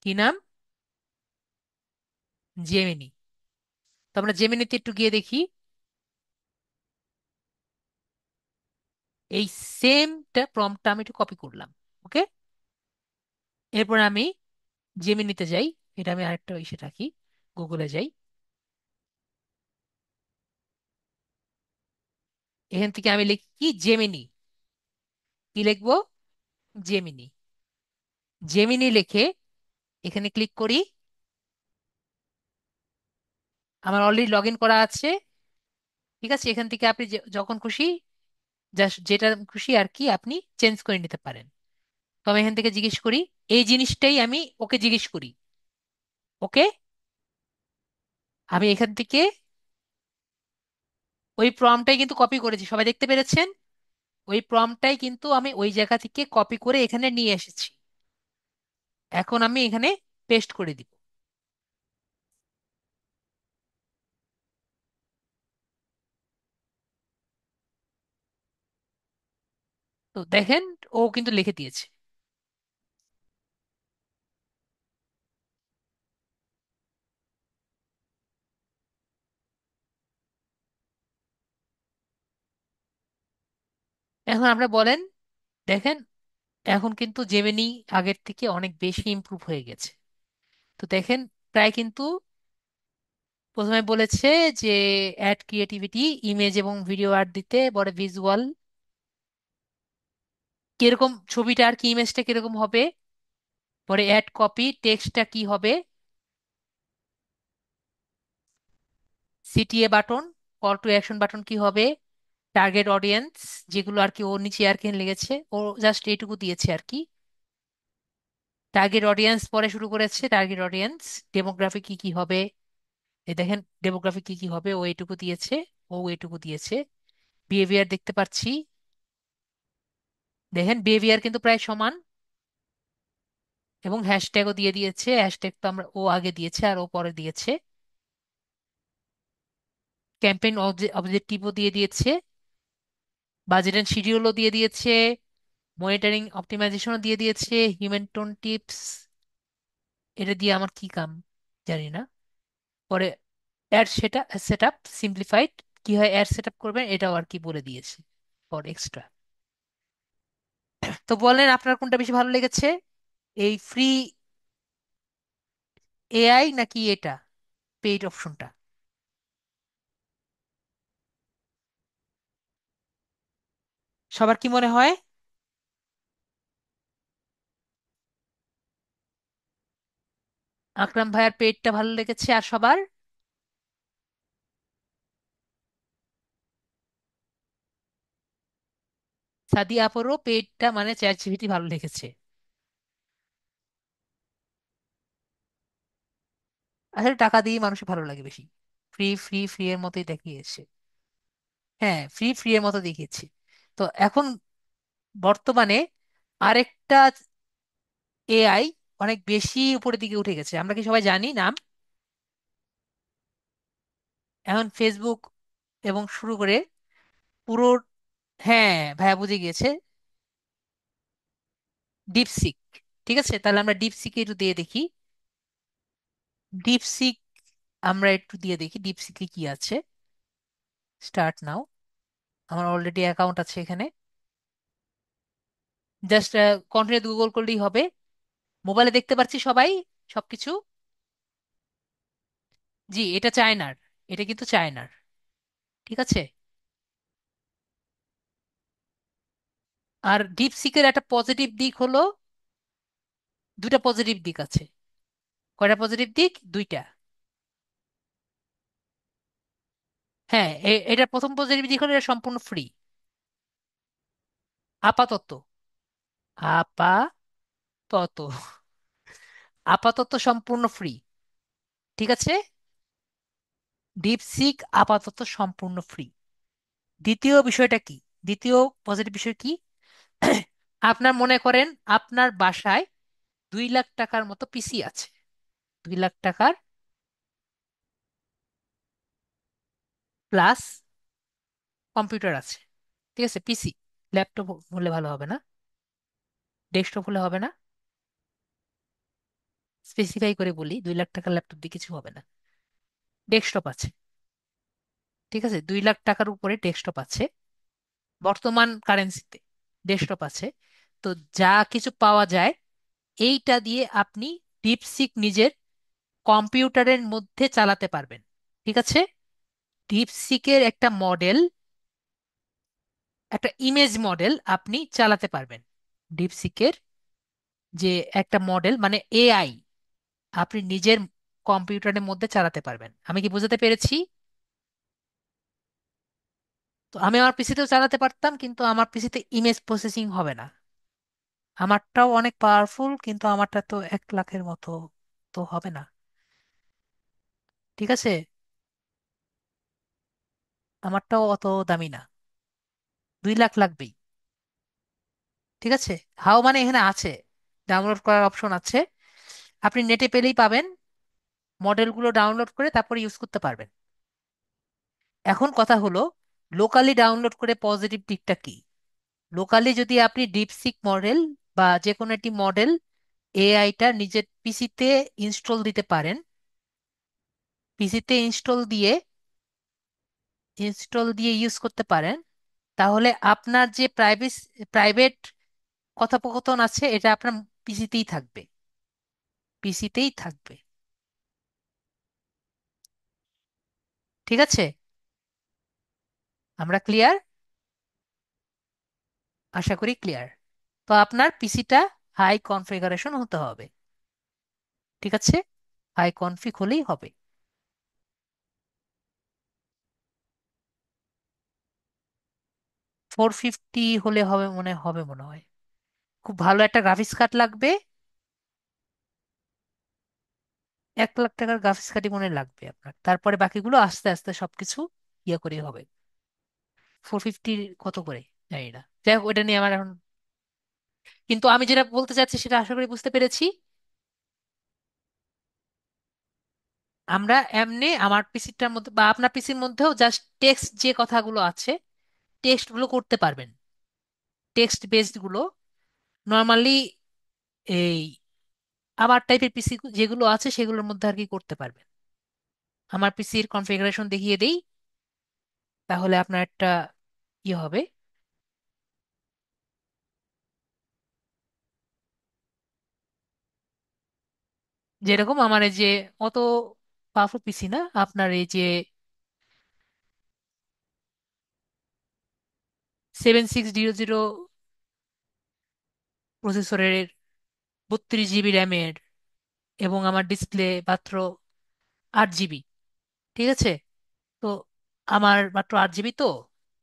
কি নাম? জেমিনি। তো আমরা জেমিনিতে একটু গিয়ে দেখি। এই সেমটা প্রম্পটটা আমি একটু কপি করলাম। ওকে। এরপর আমি জেমিনিতে যাই। এটা আমি আরেকটা ইসে রাখি, গুগলে যাই। এখান থেকে আমি লিখি কি জেমিনি। কি লিখবো? জেমিনি। জেমিনি লিখে এখানে ক্লিক করি। আমার অলরেডি লগ ইন করা আছে। ঠিক আছে। এখান থেকে আপনি যখন খুশি, জাস্ট যেটা খুশি আর কি আপনি চেঞ্জ করে নিতে পারেন। তো আমি এখান থেকে জিজ্ঞেস করি, এই জিনিসটাই আমি ওকে জিজ্ঞেস করি। ওকে। আমি এখান থেকে ওই প্রম্পটাই কিন্তু কপি করেছি, সবাই দেখতে পেরেছেন। ওই প্রম্পটাই কিন্তু আমি ওই জায়গা থেকে কপি করে এখানে নিয়ে এসেছি। এখন আমি এখানে পেস্ট করে দিব। তো দেখেন ও কিন্তু লিখে দিয়েছে। এখন আমরা বলেন, দেখেন এখন কিন্তু জেমিনি আগের থেকে অনেক বেশি ইমপ্রুভ হয়ে গেছে। তো দেখেন প্রায় কিন্তু প্রথমে বলেছে যে অ্যাড ক্রিয়েটিভিটি, ইমেজ এবং ভিডিও আর্ট দিতে, পরে ভিজুয়াল কিরকম, ছবিটা আর কি ইমেজটা কিরকম হবে, পরে অ্যাড কপি টেক্সটটা কি হবে, CTA button, call to action button কি হবে, টার্গেট অডিয়েন্স, যেগুলো আর কি ও নিচে আর কি লেগেছে, ও জাস্ট এইটুকু দিয়েছে আর কি। টার্গেট অডিয়েন্স পরে শুরু করেছে, টার্গেট অডিয়েন্স ডেমোগ্রাফি কি কি হবে। এই দেখেন ডেমোগ্রাফি কি কি হবে, ও এইটুকু দিয়েছে, ও এইটুকু দিয়েছে। বিহেভিয়ার দেখতে পাচ্ছি, দেখেন বিহেভিয়ার কিন্তু প্রায় সমান। এবং হ্যাশট্যাগও দিয়ে দিয়েছে, হ্যাশট্যাগ তো আমরা ও আগে দিয়েছে আর ও পরে দিয়েছে। ক্যাম্পেইন অবজেক্টিভও দিয়ে দিয়েছে, বাজেট এন্ড শিডিউলও দিয়ে দিয়েছে, মনিটরিং অপটিমাইজেশনও দিয়ে দিয়েছে, হিউম্যান টোন টিপস, এটা দিয়ে আমার কি কাম জানি না। পরে অ্যাড সেট আপ সিম্পলিফাইড, কি হয় অ্যাড সেট আপ করবেন এটাও আর কি বলে দিয়েছে ফর এক্সট্রা। তো বলেন আপনার কোনটা বেশি ভালো লেগেছে, এই ফ্রি এআই নাকি এটা পেইড অপশনটা? সবার কি মনে হয়? আকরাম ভাইয়ার পেটটা ভালো লেগেছে, আর সবার? সাদিয়া আপুরও পেটটা মানে চ্যাট জিপিটি ভালো লেগেছে। আসলে টাকা দিয়ে মানুষের ভালো লাগে বেশি। ফ্রি ফ্রি ফ্রি এর মতোই দেখিয়েছে। হ্যাঁ, ফ্রি ফ্রি এর মতো দেখিয়েছে। তো এখন বর্তমানে আরেকটা এআই অনেক বেশি উপরের দিকে উঠে গেছে, আমরা কি সবাই জানি নাম? এখন ফেসবুক এবং শুরু করে পুরো, হ্যাঁ ভাইয়া বুঝে গিয়েছে, ডিপসিক। ঠিক আছে, তাহলে আমরা ডিপসিকে একটু দিয়ে দেখি। ডিপসিক, আমরা একটু দিয়ে দেখি ডিপসিকে কি আছে। Start now. আমার অলরেডি অ্যাকাউন্ট আছে এখানে। জাস্ট কন্টিনিউ গুগল করলেই হবে। মোবাইলে দেখতে পাচ্ছি সবাই সবকিছু। জি, এটা চায়নার। এটা কিন্তু চায়নার। ঠিক আছে। আর ডিপসিকের একটা পজিটিভ দিক হলো, দুটা পজিটিভ দিক আছে। কয়টা পজিটিভ দিক? দুইটা। হ্যাঁ, এটা প্রথম পজিটিভ দিক হলো এটা সম্পূর্ণ ফ্রি। আপাতত। আপাতত। আপাতত সম্পূর্ণ ফ্রি। ঠিক আছে। ডিপসিক আপাতত সম্পূর্ণ ফ্রি। দ্বিতীয় বিষয়টা কি? দ্বিতীয় পজিটিভ বিষয় কি? আপনার মনে করেন আপনার বাসায় 2 লাখ টাকার মতো পিসি আছে। 2 লাখ টাকার প্লাস কম্পিউটার আছে। ঠিক আছে, পিসি। ল্যাপটপ হলে ভালো হবে না? ডেস্কটপ হলে হবে না? স্পেসিফাই করে বলি, 2 লাখ টাকার ল্যাপটপ দিয়ে কিছু হবে না। ডেস্কটপ আছে। ঠিক আছে, 2 লাখ টাকার উপরে ডেস্কটপ আছে বর্তমান কারেন্সিতে। ডেস্কটপ আছে। তো যা কিছু পাওয়া যায় এইটা দিয়ে আপনি ডিপসিক নিজের কম্পিউটারের মধ্যে চালাতে পারবেন। ঠিক আছে। ডিপসিকের একটা মডেল, একটা ইমেজ মডেল আপনি চালাতে পারবেন। ডিপসিকের যে একটা মডেল মানে এআই আপনি নিজের কম্পিউটারের মধ্যে চালাতে পারবেন। আমি কি বোঝাতে পেরেছি? তো আমি আমার পিসিতেও চালাতে পারতাম, কিন্তু আমার পিসিতে ইমেজ প্রসেসিং হবে না। আমারটাও অনেক পাওয়ারফুল, কিন্তু আমারটা তো 1 লাখের মতো, তো হবে না। ঠিক আছে। আমারটাও অত দামি না। 2 লাখ লাগবেই। ঠিক আছে। হাও মানে এখানে আছে, ডাউনলোড করার অপশন আছে। আপনি নেটে পেলেই পাবেন। মডেলগুলো ডাউনলোড করে তারপর ইউজ করতে পারবেন। এখন কথা হলো, লোকালি ডাউনলোড করে পজিটিভ দিকটা কি? লোকালি যদি আপনি ডিপসিক মডেল বা যে কোনো একটি মডেল এআইটা নিজের পিসিতে ইনস্টল দিতে পারেন, পিসিতে ইনস্টল দিয়ে ইউজ করতে পারেন, তাহলে আপনার যে প্রাইভেট কথোপকথন আছে এটা আপনার পিসিতেই থাকবে। পিসিতেই থাকবে। ঠিক আছে। আমরা ক্লিয়ার? আশা করি ক্লিয়ার। তো আপনার পিসিটা হাই কনফিগারেশন হতে হবে। ঠিক আছে। হাই কনফিগ হলেই হবে। 450 হলে হবে মনে হয়। খুব ভালো একটা গ্রাফিক্স কার্ড লাগবে। 1 লাখ টাকার গ্রাফিক্স কার্ডই মনে হয় লাগবে আপনার, তারপরে বাকিগুলো আস্তে আস্তে সবকিছু ইয়ে করে হবে। 450 কত করে জানি না, যাই হোক ওইটা নিয়ে আমার এখন। কিন্তু আমি যেটা বলতে চাচ্ছি সেটা আশা করি বুঝতে পেরেছি। আমরা এমনি আমার পিসিটার মধ্যে বা আপনার পিসির মধ্যেও জাস্ট টেক্সট যে কথাগুলো আছে টেক্সট গুলো করতে পারবেন। টেক্সট বেসড গুলো নর্মালি এই আমার টাইপের পিসি যেগুলো আছে সেগুলোর মধ্যে আর কি করতে পারবেন। আমার পিসির কনফিগারেশন দেখিয়ে দেই, তাহলে আপনার একটা ইয়ে হবে। যেরকম আমার এই যে অত পাওয়ারফুল পিসি না, আপনার এই যে 7600 প্রসেসরের, 32 জিবি র্যামের, এবং আমার ডিসপ্লে মাত্র 8 জিবি। ঠিক আছে? তো আমার মাত্র 8 জিবি, তো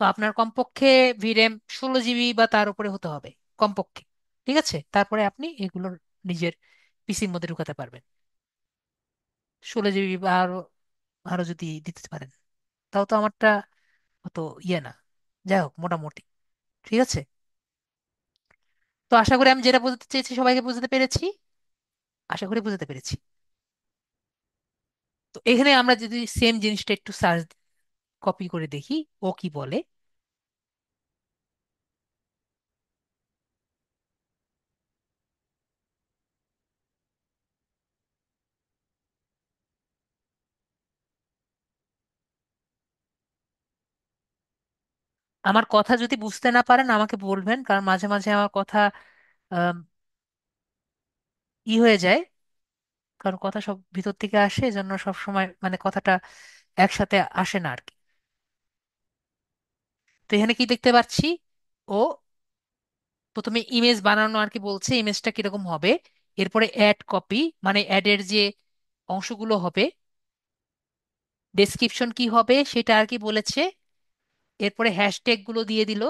তো আপনার কমপক্ষে ভিরেম 16 জিবি বা তার উপরে হতে হবে, কমপক্ষে। ঠিক আছে, তারপরে আপনি এগুলোর নিজের পিসির মধ্যে ঢুকাতে পারবেন। 16 জিবি বা আরো আরো যদি দিতে পারেন, তাও তো আমারটা অত ইয়ে না। যাই হোক, মোটামুটি ঠিক আছে। তো আশা করি আমি যেটা বোঝাতে চেয়েছি সবাইকে বুঝতে পেরেছি। আশা করি বুঝতে পেরেছি। তো এখানে আমরা যদি সেম জিনিসটা একটু সার্চ, কপি করে দেখি ও কি বলে। আমার কথা যদি বুঝতে না পারেন আমাকে বলবেন, কারণ মাঝে মাঝে আমার কথা আম, হয়ে যায়, কারণ কথা সব ভিতর থেকে আসে, এজন্য সব সময় মানে কথাটা একসাথে আসে না আর কি। তো এখানে কি দেখতে পাচ্ছি, ও প্রথমে ইমেজ বানানো আর কি বলছে, ইমেজটা কিরকম হবে। এরপরে অ্যাড কপি, মানে অ্যাডের যে অংশগুলো হবে, ডেসক্রিপশন কি হবে সেটা আর কি বলেছে। এরপরে হ্যাশট্যাগ গুলো দিয়ে দিল।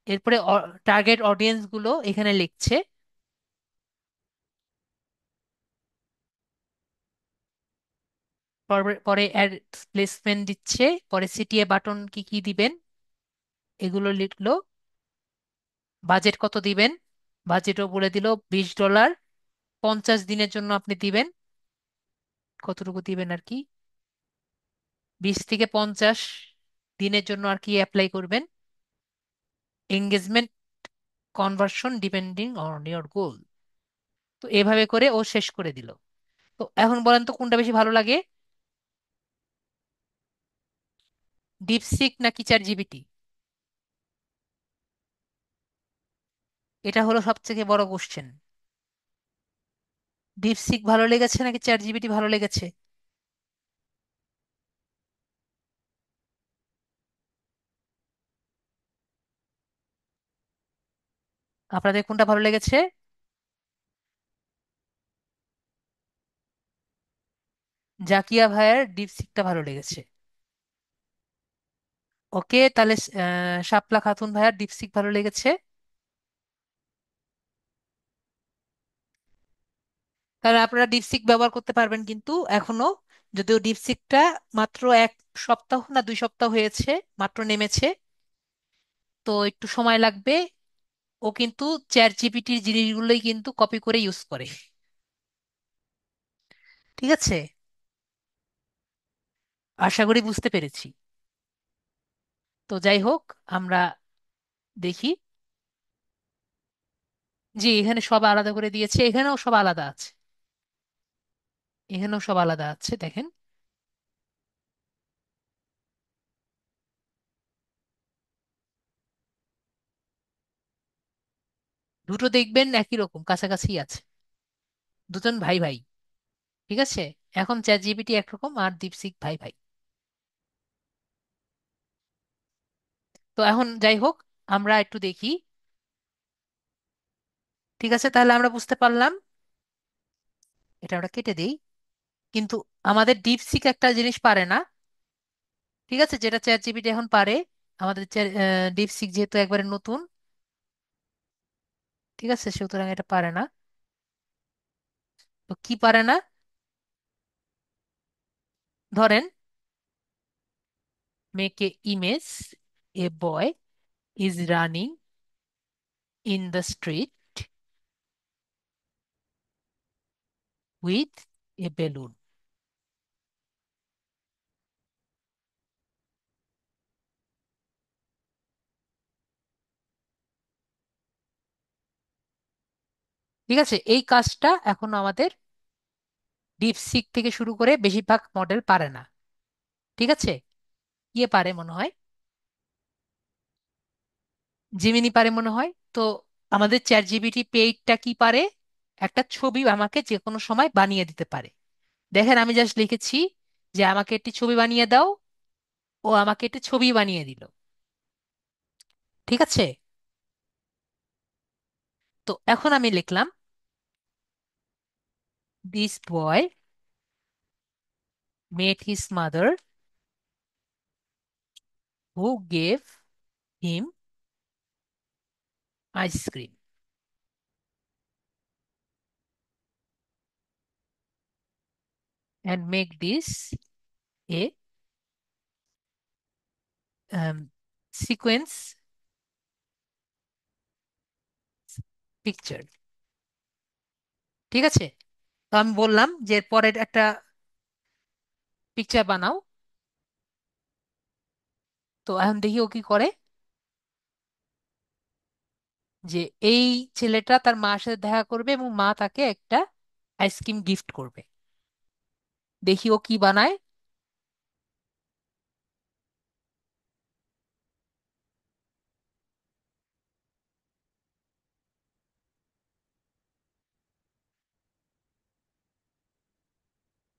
এরপরে টার্গেট অডিয়েন্স গুলো এখানে লিখছে। পরে অ্যাড প্লেসমেন্ট দিচ্ছে। পরে সিটিএ বাটন কি কি দিবেন এগুলো লিখলো। বাজেট কত দিবেন, বাজেটও বলে দিল, $20। 50 দিনের জন্য আপনি দিবেন, কতটুকু দিবেন আর কি, 20 থেকে 50 দিনের জন্য আর কি অ্যাপ্লাই করবেন। Engagement conversion depending on your গোল। তো এভাবে করে ও শেষ করে দিল। তো এখন বলেন তো কোনটা বেশি ভালো লাগে, ডিপসিক নাকি চ্যাট জিপিটি? এটা হলো সবথেকে বড় কোশ্চেন। ডিপসিক ভালো লেগেছে নাকি চ্যাট জিপিটি ভালো লেগেছে? আপনাদের কোনটা ভালো লেগেছে? জাকিয়া ভাইয়ের ডিপসিকটা ভালো লেগেছে। ওকে, তাহলে শাপলা খাতুন ভাইয়ার ডিপসিক ভালো লেগেছে। তাহলে আপনারা ডিপসিক ব্যবহার করতে পারবেন কিন্তু এখনো, যদিও ডিপসিকটা মাত্র 1 সপ্তাহ না 2 সপ্তাহ হয়েছে, মাত্র নেমেছে, তো একটু সময় লাগবে। ও কিন্তু চ্যাট জিপিটির জিনিসগুলোই কিন্তু কপি করে ইউজ করে। ঠিক আছে, আশা করি বুঝতে পেরেছি। তো যাই হোক, আমরা দেখি। জি, এখানে সব আলাদা করে দিয়েছে, এখানেও সব আলাদা আছে। এখানেও সব আলাদা আছে, দেখেন। দুটো দেখবেন একই রকম কাছাকাছি আছে, দুজন ভাই ভাই। ঠিক আছে, এখন চ্যাট জিপিটি একরকম আর দীপসিক ভাই ভাই। তো এখন যাই হোক, আমরা একটু দেখি। ঠিক আছে, তাহলে আমরা বুঝতে পারলাম, এটা আমরা কেটে দিই। কিন্তু আমাদের ডিপসিক একটা জিনিস পারে না। ঠিক আছে, যেটা চ্যাট জিপিটি এখন পারে, আমাদের ডিপসিক যেহেতু একবারে নতুন, ঠিক আছে, সুতরাং এটা পারে না। তো কি পারে না, ধরেন, make a image, A boy is running in the street with a balloon. ঠিক আছে, এই কাজটা এখন আমাদের ডিপসিক থেকে শুরু করে বেশিরভাগ মডেল পারে না। ঠিক আছে, ইয়ে পারে মনে হয়, জিমিনি পারে মনে হয়। তো আমাদের চ্যাট জিপিটি পেইডটা কি পারে, একটা ছবি আমাকে যে কোনো সময় বানিয়ে দিতে পারে। দেখেন, আমি জাস্ট লিখেছি যে আমাকে একটি ছবি বানিয়ে দাও, ও আমাকে একটি ছবি বানিয়ে দিল। ঠিক আছে? তো এখন আমি লিখলাম, this boy met his mother who gave him ice cream and make this a sequence picture। ঠিক আছে? তো আমি বললাম যে পরের একটা পিকচার বানাও। তো এখন দেখি ও কি করে। যে এই ছেলেটা তার মার সাথে দেখা করবে এবং মা তাকে একটা আইসক্রিম গিফট করবে। দেখি ও কি বানায়।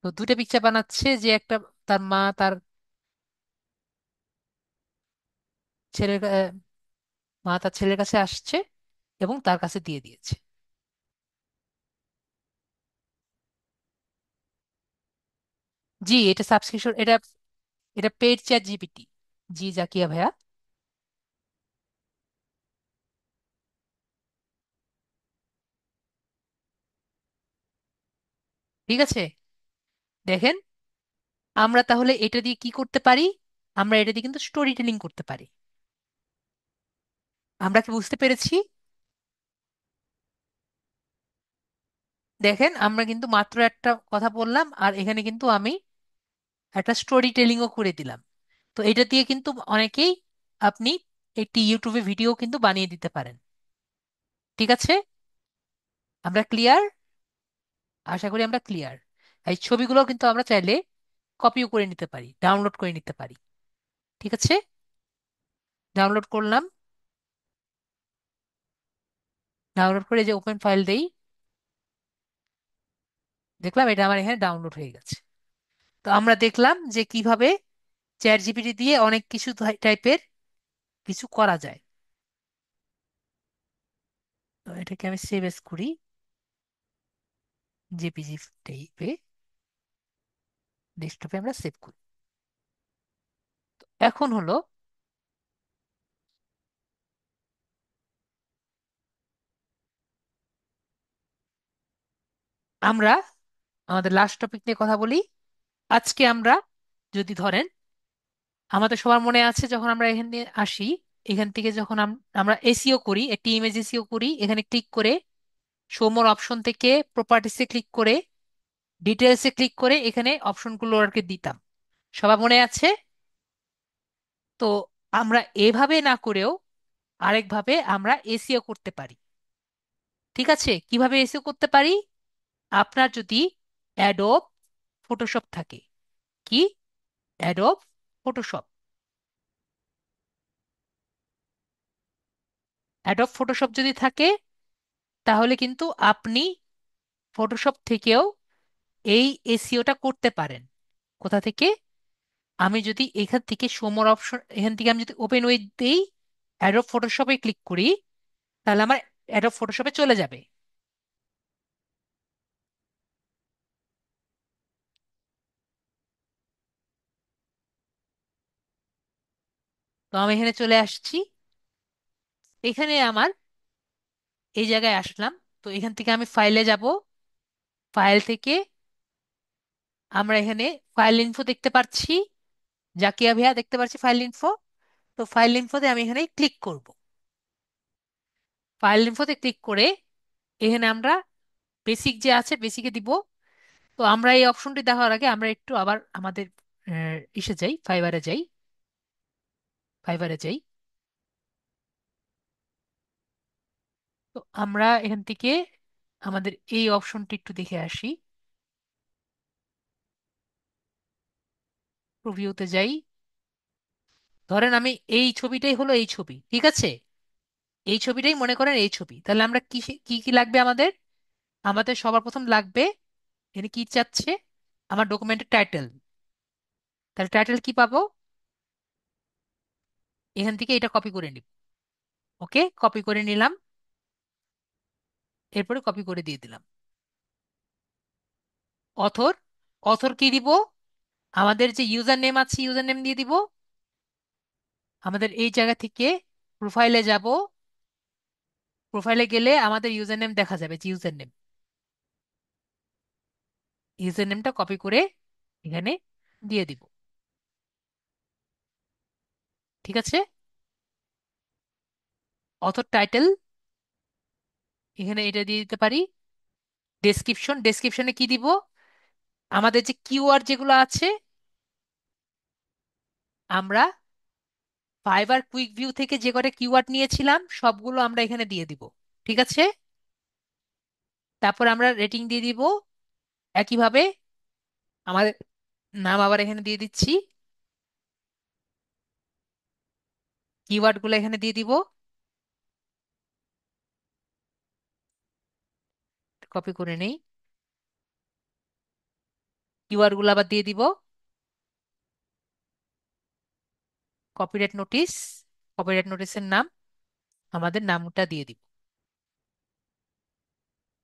তো দুইটা পিকচার বানাচ্ছে, যে একটা তার মা তার ছেলের মা তার ছেলের কাছে আসছে এবং তার কাছে দিয়ে দিয়েছে। জি, এটা সাবস্ক্রিপশন, এটা এটা পেড চ্যাট জিপিটি। জি জাকিয়া ভাইয়া। ঠিক আছে, দেখেন, আমরা তাহলে এটা দিয়ে কি করতে পারি? আমরা এটা দিয়ে কিন্তু স্টোরি টেলিং করতে পারি। আমরা কি বুঝতে পেরেছি? দেখেন, আমরা কিন্তু মাত্র একটা কথা বললাম আর এখানে কিন্তু আমি একটা স্টোরি টেলিংও করে দিলাম। তো এটা দিয়ে কিন্তু অনেকেই, আপনি একটি ইউটিউবে ভিডিও কিন্তু বানিয়ে দিতে পারেন। ঠিক আছে? আমরা ক্লিয়ার? আশা করি আমরা ক্লিয়ার। এই ছবিগুলো কিন্তু আমরা চাইলে কপিও করে নিতে পারি, ডাউনলোড করে নিতে পারি। ঠিক আছে, ডাউনলোড করলাম। ডাউনলোড করে যে ওপেন ফাইল দেই, দেখলাম এটা আমার এখানে ডাউনলোড হয়ে গেছে। তো আমরা দেখলাম যে কিভাবে চ্যাট জিপিটি দিয়ে অনেক কিছু টাইপের কিছু করা যায়। তো এটাকে আমি সেভ এস করি, জেপিজি টাইপে, ডেস্কটপে আমরা সেভ করি। এখন হলো, আমরা আমাদের লাস্ট টপিক নিয়ে কথা বলি। আজকে আমরা, যদি ধরেন, আমাদের সবার মনে আছে যখন আমরা এখান দিয়ে আসি, এখান থেকে যখন আমরা এসিও করি, একটি ইমেজ এসিও করি, এখানে ক্লিক করে শো মোর অপশন থেকে প্রপার্টিসে ক্লিক করে ডিটেলসে ক্লিক করে এখানে অপশনগুলো আর কি দিতাম। সবার মনে আছে? তো আমরা এভাবে না করেও আরেকভাবে আমরা এসিও করতে পারি। ঠিক আছে, কিভাবে এসিও করতে পারি? আপনার যদি অ্যাডোব ফটোশপ থাকে, কি, অ্যাডোব ফটোশপ, অ্যাডোব ফটোশপ যদি থাকে, তাহলে কিন্তু আপনি ফটোশপ থেকেও এই এসিওটা করতে পারেন। কোথা থেকে? আমি যদি এখান থেকে সোমোর অপশন, এখান থেকে আমি যদি ওপেন উইথ দিই, অ্যাডোব ফটোশপে ক্লিক করি, তাহলে আমার অ্যাডোব ফটোশপে চলে যাবে। তো আমি এখানে চলে আসছি। এখানে আমার এই জায়গায় আসলাম। তো এখান থেকে আমি ফাইলে যাব। ফাইল থেকে আমরা এখানে ফাইল ইনফো দেখতে পাচ্ছি, জাকিয়া ভিয়া দেখতে পাচ্ছি ফাইল ইনফো। তো ফাইল ইনফোতে আমি এখানে ক্লিক করব। ফাইল ইনফোতে ক্লিক করে এখানে আমরা বেসিক যে আছে বেসিকে দিব। তো আমরা এই অপশনটি দেখার আগে আমরা একটু আবার আমাদের ইসে যাই, ফাইবারে যাই। ফাইবারে যাই। তো আমরা এখান থেকে আমাদের এই অপশনটি একটু দেখে আসি। প্রিভিউতে যাই। ধরেন আমি এই ছবিটাই হলো এই ছবি, ঠিক আছে? এই ছবিটাই মনে করেন এই ছবি। তাহলে আমরা কি কি কি লাগবে আমাদের? আমাদের সবার প্রথম লাগবে, এখানে কি চাচ্ছে, আমার ডকুমেন্টের টাইটেল। তাহলে টাইটেল কি পাবো? এখান থেকে এটা কপি করে নিব। ওকে, কপি করে নিলাম। এরপরে কপি করে দিয়ে দিলাম। অথর, অথর কি দিব? আমাদের যে ইউজার নেম আছে ইউজার নেম দিয়ে দিব। আমাদের এই জায়গা থেকে প্রোফাইলে যাব। প্রোফাইলে গেলে আমাদের ইউজার নেম দেখা যাবে, যে ইউজার নেম, ইউজার নেমটা কপি করে এখানে দিয়ে দিব। ঠিক আছে। অথর টাইটেল এখানে এটা দিয়ে দিতে পারি। ডেসক্রিপশন, ডেসক্রিপশনে কি দিব? আমাদের যে কিওয়ার্ড যেগুলো আছে, আমরা ফাইবার কুইক ভিউ থেকে যে কটা কিওয়ার্ড নিয়েছিলাম সবগুলো আমরা এখানে দিয়ে দিব। ঠিক আছে। তারপর আমরা রেটিং দিয়ে দিব একইভাবে। আমাদের নাম আবার এখানে দিয়ে দিচ্ছি, কিওয়ার্ড গুলো এখানে দিয়ে দিব। কপি করে নেই, কিওয়ার্ড গুলো আবার দিয়ে দিব। কপিরাইট নোটিশ, কপিরাইট নোটিশের নাম, আমাদের নামটা দিয়ে দিব।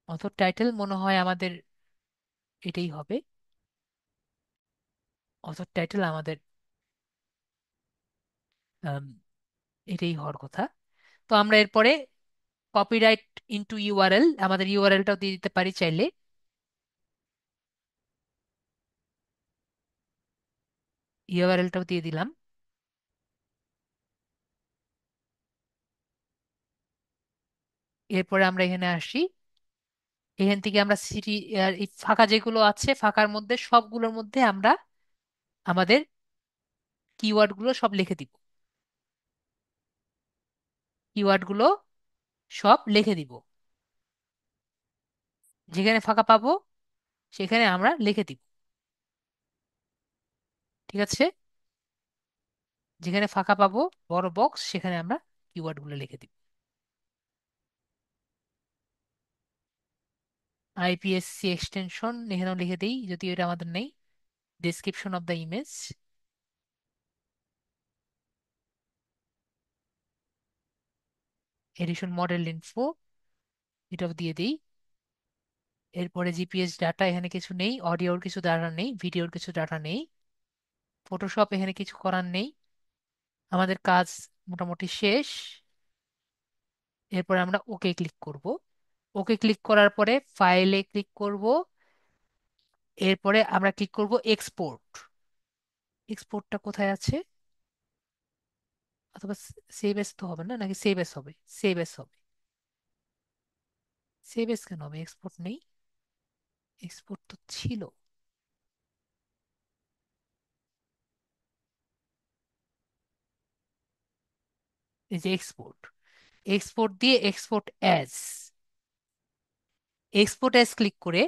অথর টাইটেল মনে হয় আমাদের এটাই হবে। অথর টাইটেল আমাদের আম, এটাই হওয়ার কথা। তো আমরা এরপরে কপিরাইট ইনটু ইউআরএল, আমাদের ইউআরএলটাও দিয়ে দিতে পারি চাইলে। ইউআরএলটাও দিয়ে দিলাম। এরপরে আমরা এখানে আসি। এখান থেকে আমরা সিটি, এই ফাঁকা যেগুলো আছে ফাঁকার মধ্যে সবগুলোর মধ্যে আমরা আমাদের কিওয়ার্ড গুলো সব লিখে দিব। কিওয়ার্ড গুলো সব লিখে দিব, যেখানে ফাঁকা পাবো সেখানে আমরা লিখে দিব। ঠিক আছে। যেখানে ফাঁকা পাবো বড় বক্স, সেখানে আমরা কিওয়ার্ড গুলো লিখে দিব। আইপিএসসি এক্সটেনশন এখানেও লিখে দিই, যদিও এটা আমাদের নেই। Description of the image, addition model info, এটাও দিয়ে দিই। এরপরে জিপিএস ডাটা, এখানে কিছু নেই। অডিওর কিছু ডাটা নেই, ভিডিওর কিছু ডাটা নেই। ফটোশপ এখানে কিছু করার নেই। আমাদের কাজ মোটামুটি শেষ। এরপর আমরা ওকে ক্লিক করব। ওকে ক্লিক করার পরে ফাইলে ক্লিক করব। এরপরে আমরা ক্লিক করব এক্সপোর্ট। এক্সপোর্টটা কোথায় আছে? অথবা সেভ এস তো হবে না, নাকি সেভ এস হবে? সেভ এস হবে। সেভ এস কেন হবে? এক্সপোর্ট নেই। এক্সপোর্ট তো ছিল। এই যে এক্সপোর্ট, এক্সপোর্ট দিয়ে export as, export as click করে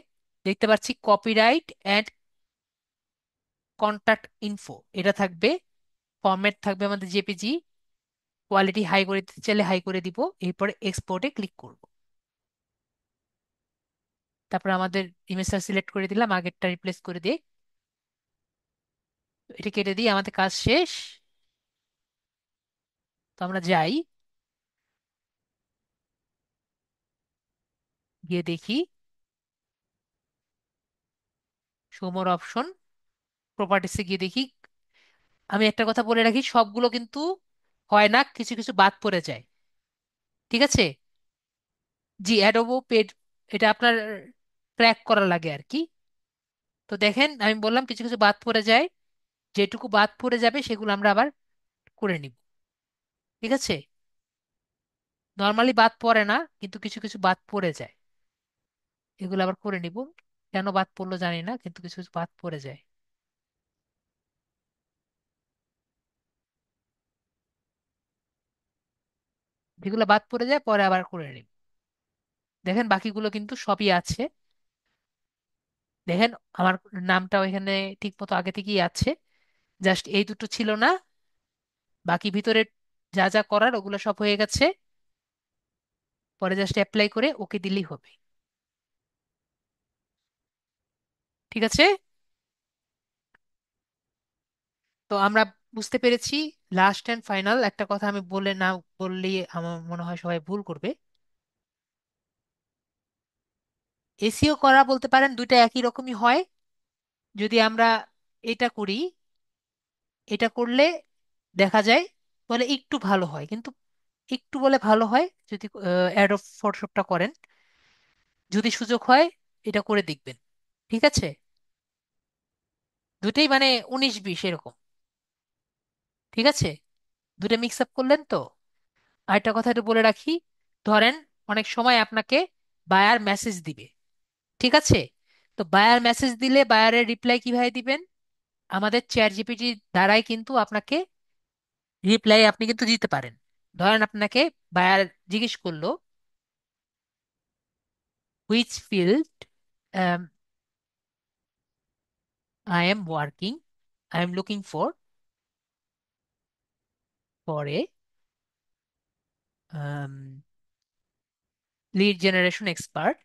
দেখতে পাচ্ছি কপিরাইট অ্যান্ড কন্টাক্ট ইনফো এটা থাকবে। ফরম্যাট থাকবে আমাদের জেপিজি। কোয়ালিটি হাই করে দিতে চাইলে হাই করে দিব। এরপরে এক্সপোর্টে ক্লিক করব। তারপর আমাদের ইমেজটা সিলেক্ট করে দিলাম, আগেরটা রিপ্লেস করে দিয়ে এটা কেটে দিই। আমাদের কাজ শেষ। তো আমরা যাই, গিয়ে দেখি শো মোর অপশন, প্রপার্টিসে গিয়ে দেখি। আমি একটা কথা বলে রাখি, সবগুলো কিন্তু হয় না, কিছু কিছু বাদ পড়ে যায়। ঠিক আছে। জি, অ্যাডোবো পেড, এটা আপনার ট্র্যাক করা লাগে আর কি। তো দেখেন আমি বললাম কিছু কিছু বাদ পড়ে যায়। যেটুকু বাদ পড়ে যাবে সেগুলো আমরা আবার করে নিব। ঠিক আছে। নর্মালি বাদ পড়ে না, কিন্তু কিছু কিছু বাদ পড়ে যায়। এগুলো আবার করে নিব। কেন বাদ পড়লো জানি না, কিন্তু কিছু কিছু বাদ পড়ে যায়। যেগুলো বাদ পড়ে যায় পরে আবার করে নিব। দেখেন বাকিগুলো কিন্তু সবই আছে। দেখেন আমার নামটাও এখানে ঠিক মতো আগে থেকেই আছে। জাস্ট এই দুটো ছিল না, বাকি ভিতরে যা যা করার ওগুলো সব হয়ে গেছে। পরে জাস্ট অ্যাপ্লাই করে ওকে দিলেই হবে। ঠিক আছে। তো আমরা বুঝতে পেরেছি লাস্ট অ্যান্ড ফাইনাল একটা কথা আমি বলে না বললে আমার মনে হয় সবাই ভুল করবে। এসিও করা বলতে পারেন, দুইটা একই রকমই হয়। যদি আমরা এটা করি, এটা করলে দেখা যায় বলে একটু ভালো হয়, কিন্তু একটু বলে ভালো হয় যদি অ্যাডোব ফটোশপটা করেন। যদি সুযোগ হয় এটা করে দেখবেন। ঠিক আছে? দুটেই মানে 19-20 এরকম। ঠিক আছে? দুটো মিক্স আপ করলেন তো। আরেকটা কথা একটু বলে রাখি, ধরেন অনেক সময় আপনাকে বায়ার মেসেজ দিবে। ঠিক আছে? তো বায়ার মেসেজ দিলে বায়ারের রিপ্লাই কিভাবে দিবেন? আমাদের চ্যাট জিপিটি দ্বারাই কিন্তু আপনাকে রিপ্লাই আপনি কিন্তু দিতে পারেন। ধরেন আপনাকে বায়ার জিজ্ঞেস করলো, which field I am working, I am looking for a lead generation expert,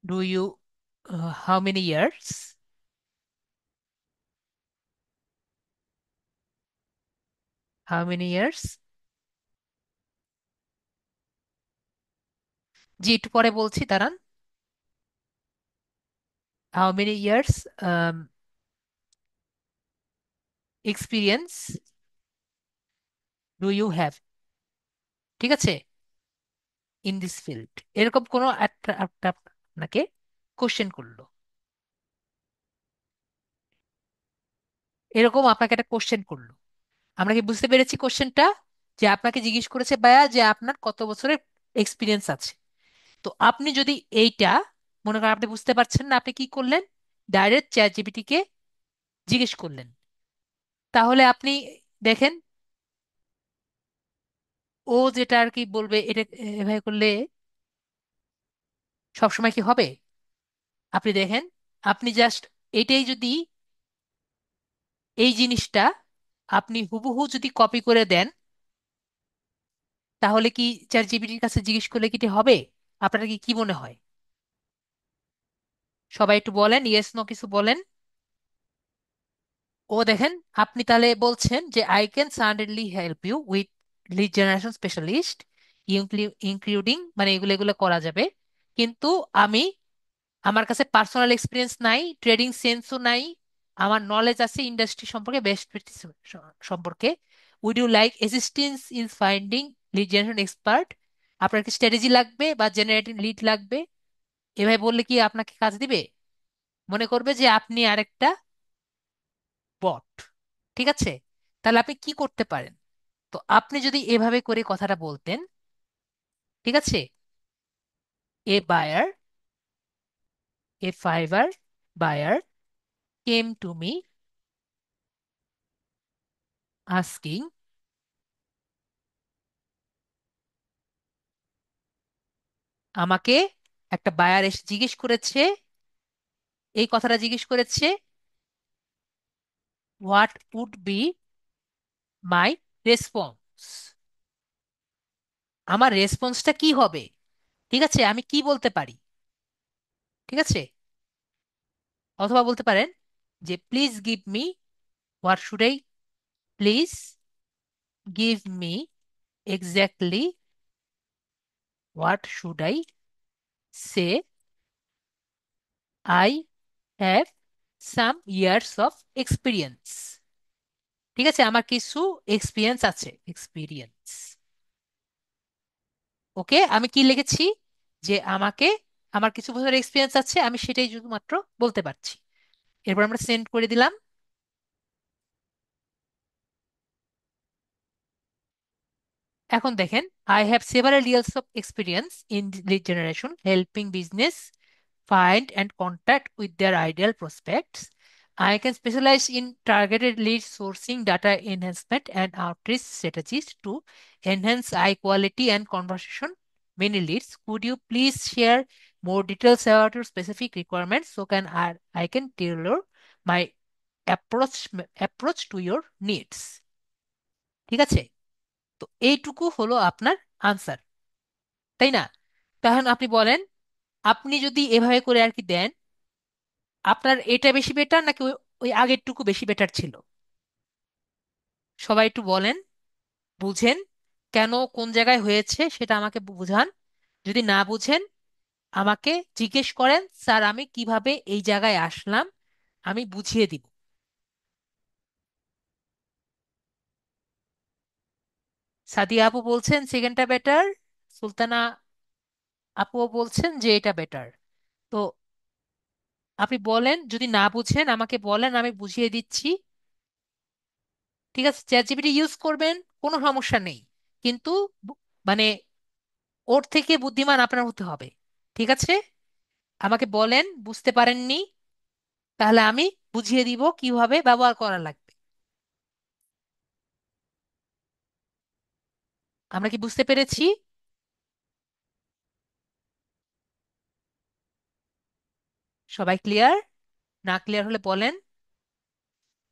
do you how many years, how many years জি একটু পরে বলছি, দাঁড়ান। How many years experience do you have. ঠিক আছে? ইন দিস ফিল্ড, এরকম কোনো একটা একটা আপনাকে কোশ্চেন করলো। এরকম আপনাকে একটা কোশ্চেন করলো। আমরা কি বুঝতে পেরেছি কোশ্চেনটা? যে আপনাকে জিজ্ঞেস করেছে বায়া যে আপনার কত বছরের এক্সপিরিয়েন্স আছে। তো আপনি যদি এইটা মনে করেন আপনি বুঝতে পারছেন না, আপনি কি করলেন? ডাইরেক্ট চ্যাট জিপিটি কে জিজ্ঞেস করলেন। তাহলে আপনি দেখেন ও যেটা আর কি বলবে, এটা এভাবে করলে সবসময় কি হবে? আপনি দেখেন, আপনি জাস্ট এটাই যদি, এই জিনিসটা আপনি হুবহু যদি কপি করে দেন, তাহলে কি চ্যাট জিপিটির কাছে জিজ্ঞেস করলে কি এটি হবে? আপনার কি কি মনে হয়? সবাই একটু বলেন, ইয়েস নো কিছু বলেন। ও দেখেন, আপনি তাহলে বলছেন যে I can suddenly help you with lead generation specialist, including মানে এগুলো এগুলো করা যাবে, কিন্তু আমি, আমার কাছে পার্সোনাল এক্সপিরিয়েন্স নাই, ট্রেডিং সেন্সও নাই, আমার নলেজ আছে ইন্ডাস্ট্রি সম্পর্কে, বেস্ট প্র্যাকটিস সম্পর্কে। Would you like assistance in finding lead generation expert? আপনার কি স্ট্র্যাটেজি লাগবে বা জেনারেটিং লিড লাগবে? এভাবে বললে কি আপনাকে কাজ দিবে? মনে করবে যে আপনি আরেকটা বট। ঠিক আছে? তাহলে আপনি কি করতে পারেন? তো আপনি যদি এভাবে করে কথাটা বলতেন, ঠিক আছে, a buyer, a fibre buyer came to me asking, আমাকে একটা বায়ার এসে জিজ্ঞেস করেছে, এই কথাটা জিজ্ঞেস করেছে, what would be my response, আমার রেসপন্সটা কি হবে? ঠিক আছে, আমি কি বলতে পারি? ঠিক আছে? অথবা বলতে পারেন যে please give me, what should I, please give me exactly what should I say, I have some years of experience. ঠিক আছে, আমার কিছু এক্সপিরিয়েন্স আছে, এক্সপিরিয়েন্স। ওকে, আমি কি লিখেছি? যে আমাকে, আমার কিছু বছর এক্সপিরিয়েন্স আছে, আমি সেটাই শুধুমাত্র বলতে পারছি। এরপর আমরা সেন্ড করে দিলাম। এখন দেখেন, I have several years of experience in lead generation, helping business find and contact with their ideal prospects. I can specialize in targeted lead sourcing, data enhancement, and outreach strategies to enhance high quality and conversation many leads. Could you please share more details about your specific requirements so I can tailor my approach approach to your needs? ঠিক আছে? তো এইটুকু হলো আপনার answer, তাই না? তখন আপনি বলেন, আপনি যদি এভাবে করে আর কি দেন, আপনার এটা বেশি বেটার নাকি ওই আগেরটুকু বেশি বেটার ছিল। সবাই একটু বলেন, বুঝেন কেন, কোন জায়গায় হয়েছে সেটা আমাকে বুঝান। যদি না বুঝেন আমাকে জিজ্ঞেস করেন, স্যার আমি কিভাবে এই জায়গায় আসলাম, আমি বুঝিয়ে দিব। সাদিয়া আপু বলছেন সেকেন্ডটা বেটার, সুলতানা আপুও বলছেন যে এটা বেটার। তো আপনি বলেন, যদি না বুঝেন আমাকে বলেন, আমি বুঝিয়ে দিচ্ছি। ঠিক আছে, চ্যাট জিপিটি ইউজ করবেন, কোনো সমস্যা নেই, কিন্তু বু- মানে ওর থেকে বুদ্ধিমান আপনার হতে হবে। ঠিক আছে, আমাকে বলেন বুঝতে পারেননি, তাহলে আমি বুঝিয়ে দিব কিভাবে ব্যবহার করা লাগবে। আমরা কি বুঝতে পেরেছি? সবাই ক্লিয়ার? না ক্লিয়ার হলে বলেন।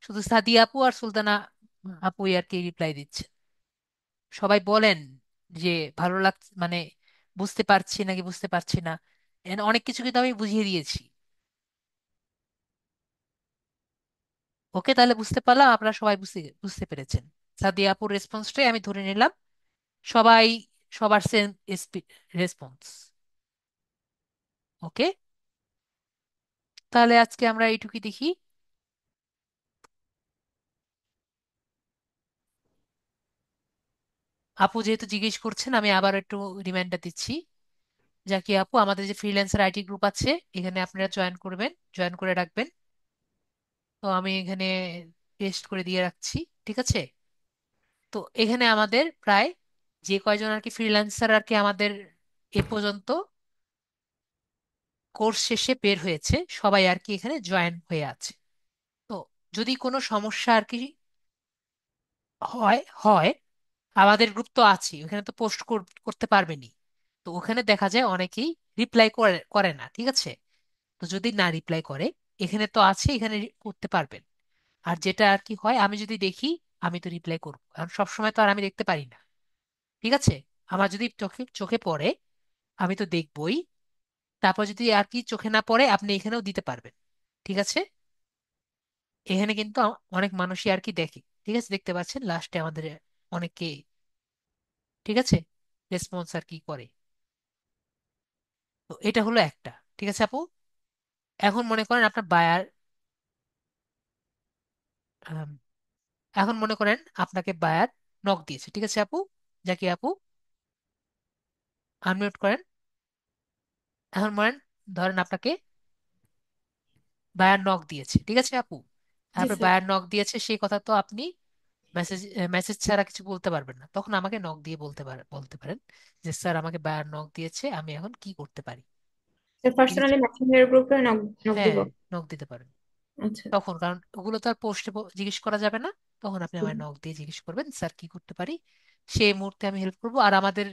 শুধু সাদিয়া আপু আর সুলতানা আপুই আর কি রিপ্লাই দিচ্ছে। সবাই বলেন যে ভালো লাগছে, মানে বুঝতে পারছি নাকি বুঝতে পারছি না। অনেক কিছু কিন্তু আমি বুঝিয়ে দিয়েছি। ওকে, তাহলে বুঝতে পারলাম আপনারা সবাই বুঝতে বুঝতে পেরেছেন। সাদিয়া আপুর রেসপন্সটাই আমি ধরে নিলাম। সবাই সবার সেম রেসপন্স। ওকে, তাহলে আজকে আমরা এইটুকুই দেখি। আপু যেহেতু জিজ্ঞেস করছেন, আমি আবার একটু রিমাইন্ডার দিচ্ছি। জাকি আপু, আমাদের যে ফ্রিল্যান্সার আইটি গ্রুপ আছে, এখানে আপনারা জয়েন করবেন, জয়েন করে রাখবেন। তো আমি এখানে পেস্ট করে দিয়ে রাখছি। ঠিক আছে, তো এখানে আমাদের প্রায় যে কয়জন আর কি ফ্রিল্যান্সার আর কি আমাদের এ পর্যন্ত কোর্স শেষে বের হয়েছে, সবাই আর কি এখানে জয়েন হয়ে আছে। তো যদি কোনো সমস্যা আর কি হয় হয় আমাদের গ্রুপ তো আছে, ওখানে তো পোস্ট করতে পারবেনই। তো ওখানে দেখা যায় অনেকেই রিপ্লাই করে করে না। ঠিক আছে, তো যদি না রিপ্লাই করে, এখানে তো আছে, এখানে করতে পারবেন। আর যেটা আর কি হয়, আমি যদি দেখি, আমি তো রিপ্লাই করবো, কারণ সবসময় তো আর আমি দেখতে পারি না। ঠিক আছে, আমার যদি চোখে চোখে পড়ে আমি তো দেখবই। তারপর যদি আর কি চোখে না পড়ে, আপনি এখানেও দিতে পারবেন। ঠিক আছে, এখানে কিন্তু অনেক মানুষই আর কি দেখে। ঠিক আছে, দেখতে পাচ্ছেন লাস্টে আমাদের অনেকে, ঠিক আছে, রেসপন্স আর কি করে। তো এটা হলো একটা। ঠিক আছে আপু, এখন মনে করেন আপনার বায়ার, এখন মনে করেন আপনাকে বায়ার নক দিয়েছে। ঠিক আছে আপু, যাকে আপু আনমিউট করেন। এখন মনে ধরেন আপনাকে বায়ার নক দিয়েছে। ঠিক আছে আপু, জি তারপর স্যার। বায়ার নক দিয়েছে, সেই কথা তো আপনি মেসেজ মেসেজ ছাড়া কিছু বলতে পারবেন না। তখন আমাকে নক দিয়ে বলতে পারেন যে স্যার আমাকে বায়ার নক দিয়েছে, আমি এখন কি করতে পারি। স্যার ঠিক আছে, পার্সোনালি মেসেঞ্জার গ্রুপে নক নক দিব। হ্যাঁ, নক দিতে পারেন। আচ্ছা। তখন কারণ ওগুলো তো আর পোস্টে জিজ্ঞেস করা যাবে না। তখন আপনি আমার নক দিয়ে জিজ্ঞেস করবেন, স্যার কি করতে পারি, সেই মুহূর্তে আমি হেল্প করবো। আর আমাদের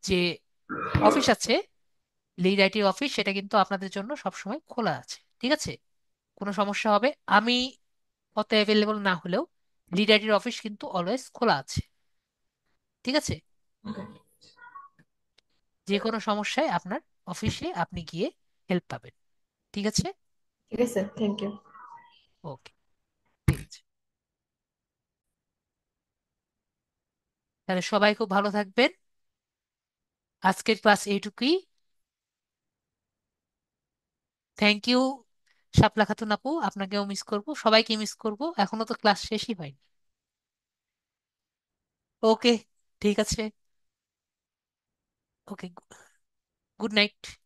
যে অফিস আছে, লিড আইটির অফিস, সেটা কিন্তু আপনাদের জন্য সবসময় খোলা আছে। ঠিক আছে, কোনো সমস্যা হবে, আমি অত অ্যাভেলেবল না হলেও লিড আইটির অফিস কিন্তু অলওয়েজ খোলা আছে। ঠিক আছে, ওকে। যে কোনো সমস্যায় আপনার অফিসে আপনি গিয়ে হেল্প পাবেন। ঠিক আছে, ঠিক আছে, থ্যাংক ইউ। ওকে, ঠিক আছে। তাহলে সবাই খুব ভালো থাকবেন। আজকের ক্লাস এইটুকুই। থ্যাংক ইউ শাপলা খাতুন আপু, আপনাকেও মিস করব, সবাইকে মিস করব, এখনো তো ক্লাস শেষই হয়নি। ওকে, ঠিক আছে, ওকে, গুড নাইট।